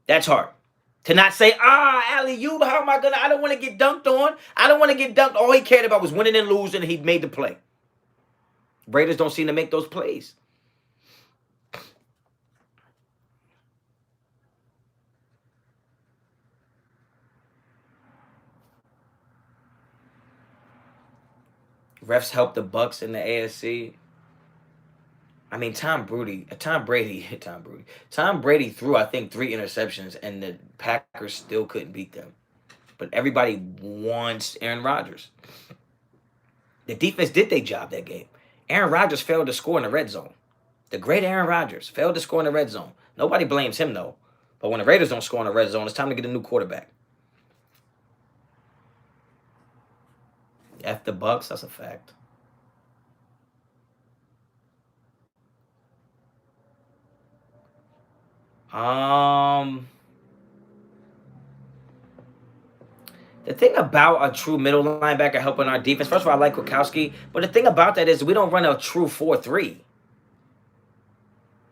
That's heart. To not say, alley-oop, how am I going to? I don't want to get dunked on. I don't want to get dunked. All he cared about was winning and losing, and he made the play. Raiders don't seem to make those plays. Refs helped the Bucks in the AFC. I mean, Tom Brady threw, I think, 3 interceptions, and the Packers still couldn't beat them. But everybody wants Aaron Rodgers. The defense did their job that game. Aaron Rodgers failed to score in the red zone. The great Aaron Rodgers failed to score in the red zone. Nobody blames him, though. But when the Raiders don't score in the red zone, it's time to get a new quarterback. F the Bucks, that's a fact. The thing about a true middle linebacker helping our defense, first of all, I like Kwiatkowski, but the thing about that is we don't run a true 4-3.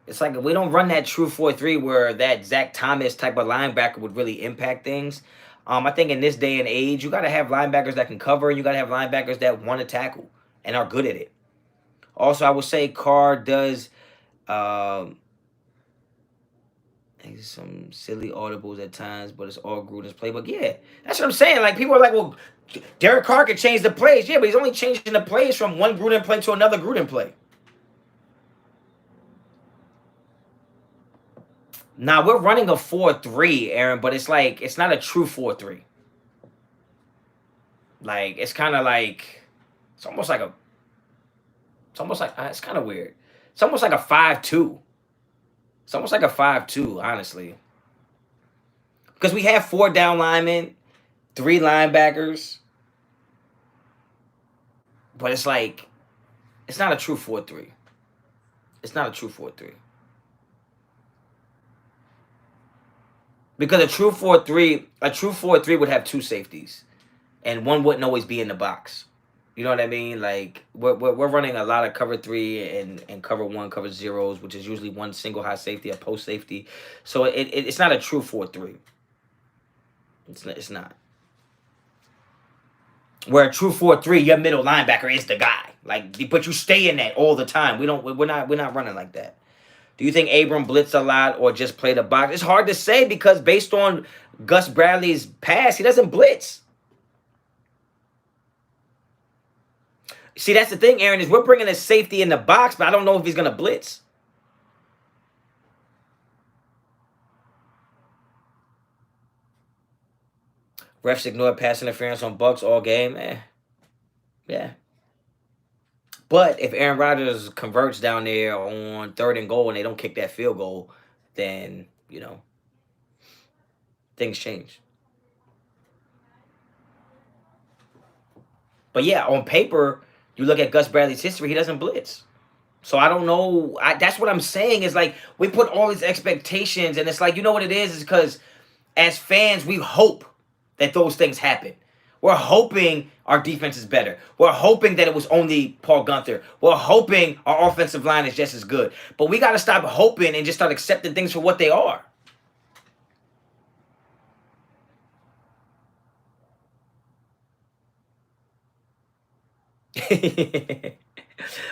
It's like we don't run that true 4-3 where that Zach Thomas type of linebacker would really impact things. I think in this day and age, you got to have linebackers that can cover, and you got to have linebackers that want to tackle and are good at it. Also, I would say Carr does some silly audibles at times, but it's all Gruden's playbook. Yeah, that's what I'm saying. Like, people are like, well, Derek Carr can change the plays. Yeah, but he's only changing the plays from one Gruden play to another Gruden play. Now, we're running a 4-3, Aaron, but it's like, it's not a true 4-3. Like, it's kind of like, it's almost like, it's kind of weird. It's almost like a 5-2. It's almost like a 5-2, honestly. Because we have 4 down linemen, 3 linebackers. But it's like, it's not a true 4-3. It's not a true 4-3. Because a true 4-3 would have 2 safeties. And one wouldn't always be in the box. You know what I mean? Like, we're running a lot of cover 3 and cover 1, cover 0s, which is usually one single high safety, a post safety. So it's not a true 4-3. It's not. Where a true 4-3, your middle linebacker is the guy. Like, but you stay in that all the time. We're not running like that. Do you think Abram blitzed a lot or just played a box? It's hard to say because based on Gus Bradley's past, he doesn't blitz. See, that's the thing, Aaron, is we're bringing a safety in the box, but I don't know if he's going to blitz. Refs ignored pass interference on Bucks all game. Yeah. But if Aaron Rodgers converts down there on 3rd and goal and they don't kick that field goal, then things change. But yeah, on paper, you look at Gus Bradley's history, he doesn't blitz. So I don't know. That's what I'm saying is like we put all these expectations, and it's like, you know what it is because as fans, we hope that those things happen. We're hoping our defense is better. We're hoping that it was only Paul Gunther. We're hoping our offensive line is just as good. But we got to stop hoping and just start accepting things for what they are.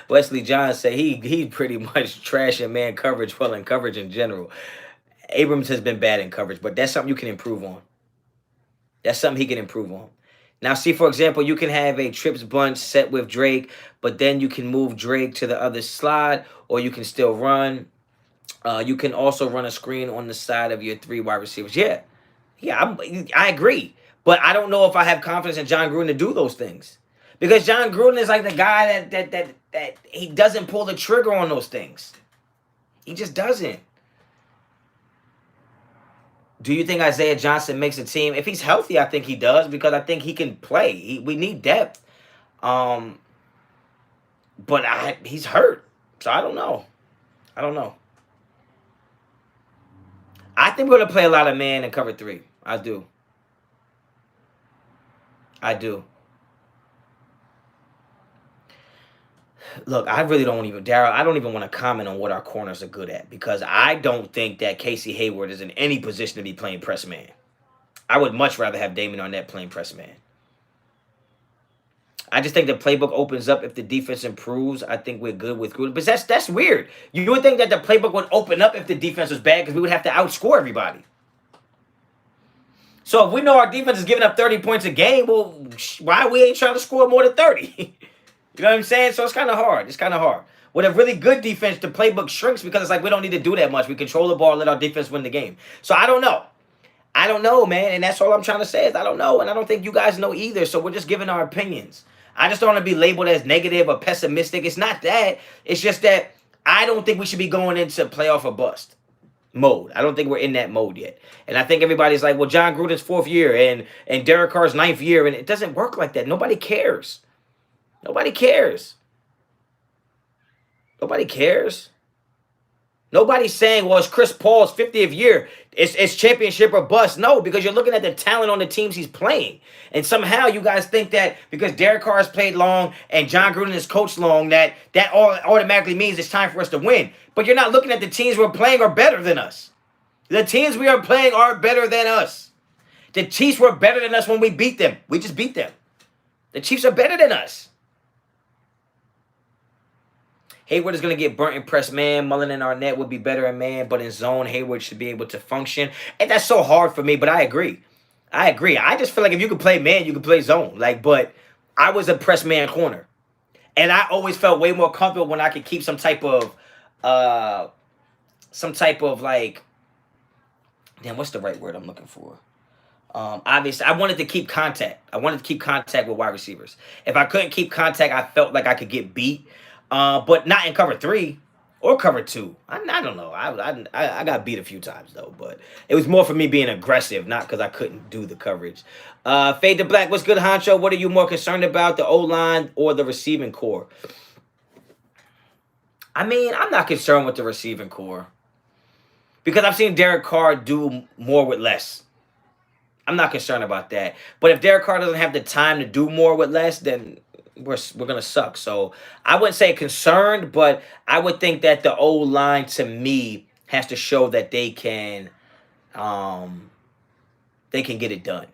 Wesley John said he pretty much trashing man coverage, well, in coverage in general. Abrams has been bad in coverage, but that's something you can improve on. That's something he can improve on. Now, see, for example, you can have a trips bunch set with Drake, but then you can move Drake to the other slot, or you can still run. You can also run a screen on the side of your 3 wide receivers. Yeah, I agree. But I don't know if I have confidence in John Gruden to do those things. Because John Gruden is like the guy that he doesn't pull the trigger on those things. He just doesn't. Do you think Isaiah Johnson makes a team? If he's healthy, I think he does because I think he can play. We need depth. Um, but he's hurt. So I don't know. I don't know. I think we're going to play a lot of man and cover 3. I do. I do. Look, I really don't even, Daryl, I don't even want to comment on what our corners are good at because I don't think that Casey Hayward is in any position to be playing press man. I would much rather have Damon Arnett playing press man. I just think the playbook opens up if the defense improves. I think we're good with Gruden. But that's weird. You would think that the playbook would open up if the defense was bad because we would have to outscore everybody. So if we know our defense is giving up 30 points a game, well, why we ain't trying to score more than 30? You know what I'm saying? So it's kind of hard. It's kind of hard. With a really good defense, the playbook shrinks because it's like we don't need to do that much. We control the ball, let our defense win the game. So I don't know. I don't know, man. And that's all I'm trying to say is I don't know. And I don't think you guys know either. So we're just giving our opinions. I just don't want to be labeled as negative or pessimistic. It's not that. It's just that I don't think we should be going into playoff or bust mode. I don't think we're in that mode yet. And I think everybody's like, well, John Gruden's 4th year and Derek Carr's 9th year. And it doesn't work like that. Nobody cares. Nobody cares. Nobody cares. Nobody's saying, well, it's Chris Paul's 50th year. It's championship or bust. No, because you're looking at the talent on the teams he's playing. And somehow you guys think that because Derek Carr has played long and John Gruden has coached long, that all automatically means it's time for us to win. But you're not looking at the teams we're playing are better than us. The teams we are playing are better than us. The Chiefs were better than us when we beat them. We just beat them. The Chiefs are better than us. Hayward is going to get burnt in press man. Mullen and Arnett would be better in man, but in zone, Hayward should be able to function. And that's so hard for me, but I agree. I just feel like if you can play man, you can play zone. But I was a press man corner. And I always felt way more comfortable when I could keep some type of like, damn, what's the right word I'm looking for? Obviously, I wanted to keep contact. I wanted to keep contact with wide receivers. If I couldn't keep contact, I felt like I could get beat. But not in cover 3 or cover 2. I don't know. I got beat a few times though, but it was more for me being aggressive, not because I couldn't do the coverage. Fade to Black, what's good, Honcho? What are you more concerned about, the O-line or the receiving core? I mean, I'm not concerned with the receiving core because I've seen Derek Carr do more with less. I'm not concerned about that. But if Derek Carr doesn't have the time to do more with less, then we're gonna suck. So I wouldn't say concerned, but I would think that the O-line to me has to show that they can get it done.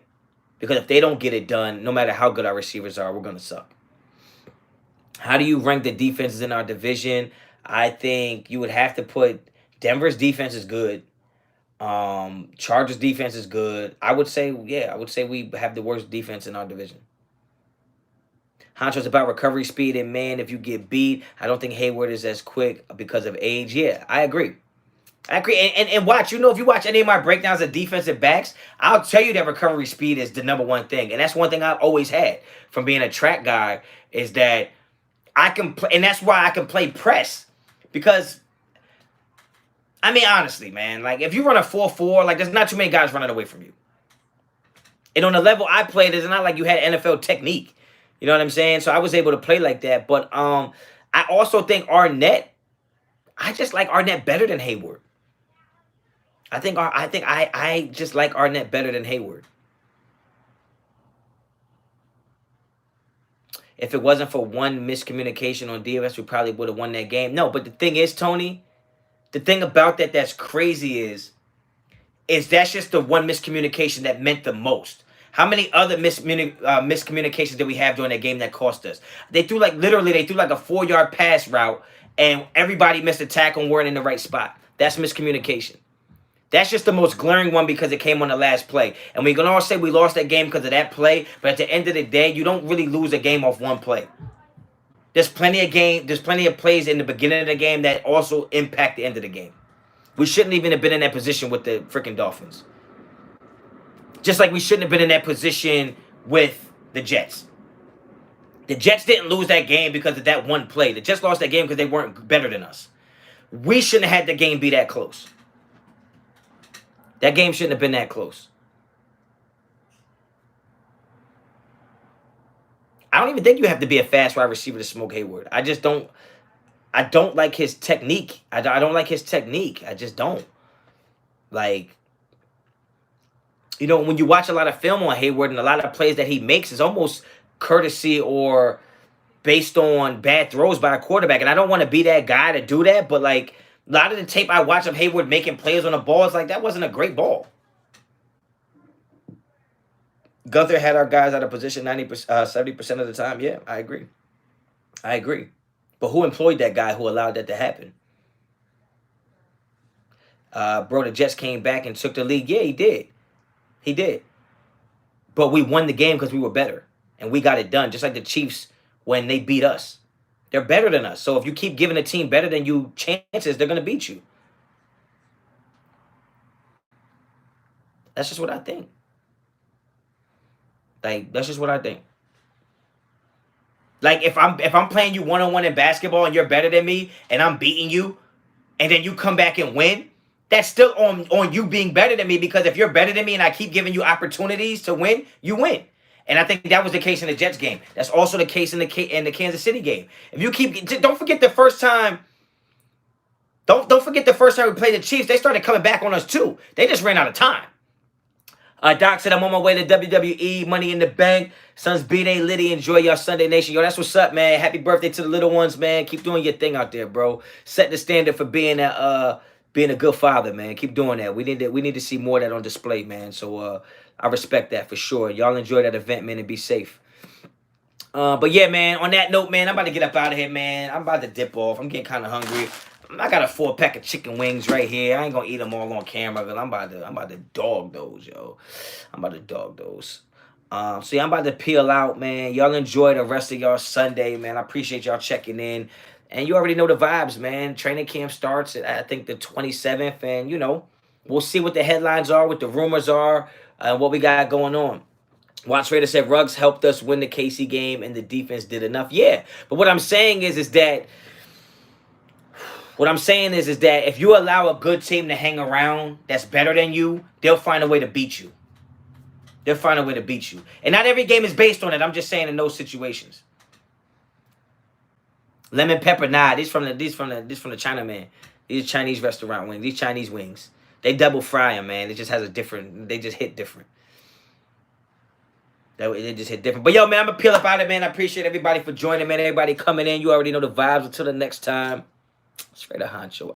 Because if they don't get it done, no matter how good our receivers are, we're gonna suck. How do you rank the defenses in our division? I think you would have to put Denver's defense is good. Chargers defense is good. I would say we have the worst defense in our division. Honcho's about recovery speed, and man, if you get beat, I don't think Hayward is as quick because of age. Yeah, I agree. I agree. And watch, if you watch any of my breakdowns of defensive backs, I'll tell you that recovery speed is the number one thing. And that's one thing I've always had from being a track guy is that I can play, and that's why I can play press. Because, I mean, honestly, man, like if you run a 4-4, like there's not too many guys running away from you. And on the level I played, it's not like you had NFL technique. You know what I'm saying? So I was able to play like that. But I also think Arnett, I just like Arnett better than Hayward. I just like Arnett better than Hayward. If it wasn't for one miscommunication on DFS, we probably would have won that game. No, but the thing is, Tony, the thing about that that's crazy is that's just the one miscommunication that meant the most. How many other miscommunications did we have during that game that cost us? They threw like a 4-yard pass route and everybody missed a tackle and weren't in the right spot. That's miscommunication. That's just the most glaring one because it came on the last play. And we can all say we lost that game because of that play, but at the end of the day, you don't really lose a game off one play. There's plenty of plays in the beginning of the game that also impact the end of the game. We shouldn't even have been in that position with the freaking Dolphins. Just like we shouldn't have been in that position with the Jets. The Jets didn't lose that game because of that one play. The Jets lost that game because they weren't better than us. We shouldn't have had the game be that close. That game shouldn't have been that close. I don't even think you have to be a fast wide receiver to smoke Hayward. I don't like his technique. I don't like his technique. I just don't. Like, when you watch a lot of film on Hayward and a lot of plays that he makes is almost courtesy or based on bad throws by a quarterback. And I don't want to be that guy to do that, but like a lot of the tape I watch of Hayward making plays on the ball, it's like that wasn't a great ball. Gunther had our guys out of position 70% of the time. Yeah, I agree. But who employed that guy who allowed that to happen? Bro, the Jets came back and took the lead. Yeah, he did. He did. But we won the game because we were better. And we got it done. Just like the Chiefs when they beat us. They're better than us. So if you keep giving a team better than you chances, they're going to beat you. That's just what I think. Like, that's just what I think. Like, if I'm playing you one-on-one in basketball and you're better than me and I'm beating you and then you come back and win, that's still on you being better than me, because if you're better than me and I keep giving you opportunities to win, you win. And I think that was the case in the Jets game. That's also the case in the Kansas City game. If you don't forget the first time. Don't forget the first time we played the Chiefs. They started coming back on us too. They just ran out of time. Doc said I'm on my way to WWE, Money in the Bank. Sons B-Day, Liddy, enjoy your Sunday Nation. Yo, that's what's up, man. Happy birthday to the little ones, man. Keep doing your thing out there, bro. Set the standard for being a good father, man. Keep doing that. We need to see more of that on display, man. So I respect that for sure. Y'all enjoy that event, man, and be safe. But yeah, man, on that note, man, I'm about to get up out of here, man. I'm about to dip off. I'm getting kind of hungry. I got a 4-pack of chicken wings right here. I ain't gonna eat them all on camera, but I'm about to dog those, yo. I'm about to dog those. So yeah, I'm about to peel out, man. Y'all enjoy the rest of y'all Sunday, man. I appreciate y'all checking in. And you already know the vibes, man. Training camp starts at, I think, the 27th. And, we'll see what the headlines are, what the rumors are, and what we got going on. Watch Raider said Ruggs helped us win the KC game and the defense did enough. Yeah, but what I'm saying is that if you allow a good team to hang around that's better than you, they'll find a way to beat you. And not every game is based on it. I'm just saying in those situations. Lemon pepper, nah. These from the Chinaman. These Chinese restaurant wings. These Chinese wings. They double fry them, man. It just has they just hit different. They just hit different. But yo, man, I'm gonna peel up out of it, man. I appreciate everybody for joining, man. Everybody coming in. You already know the vibes. Until the next time. Straight to Honcho.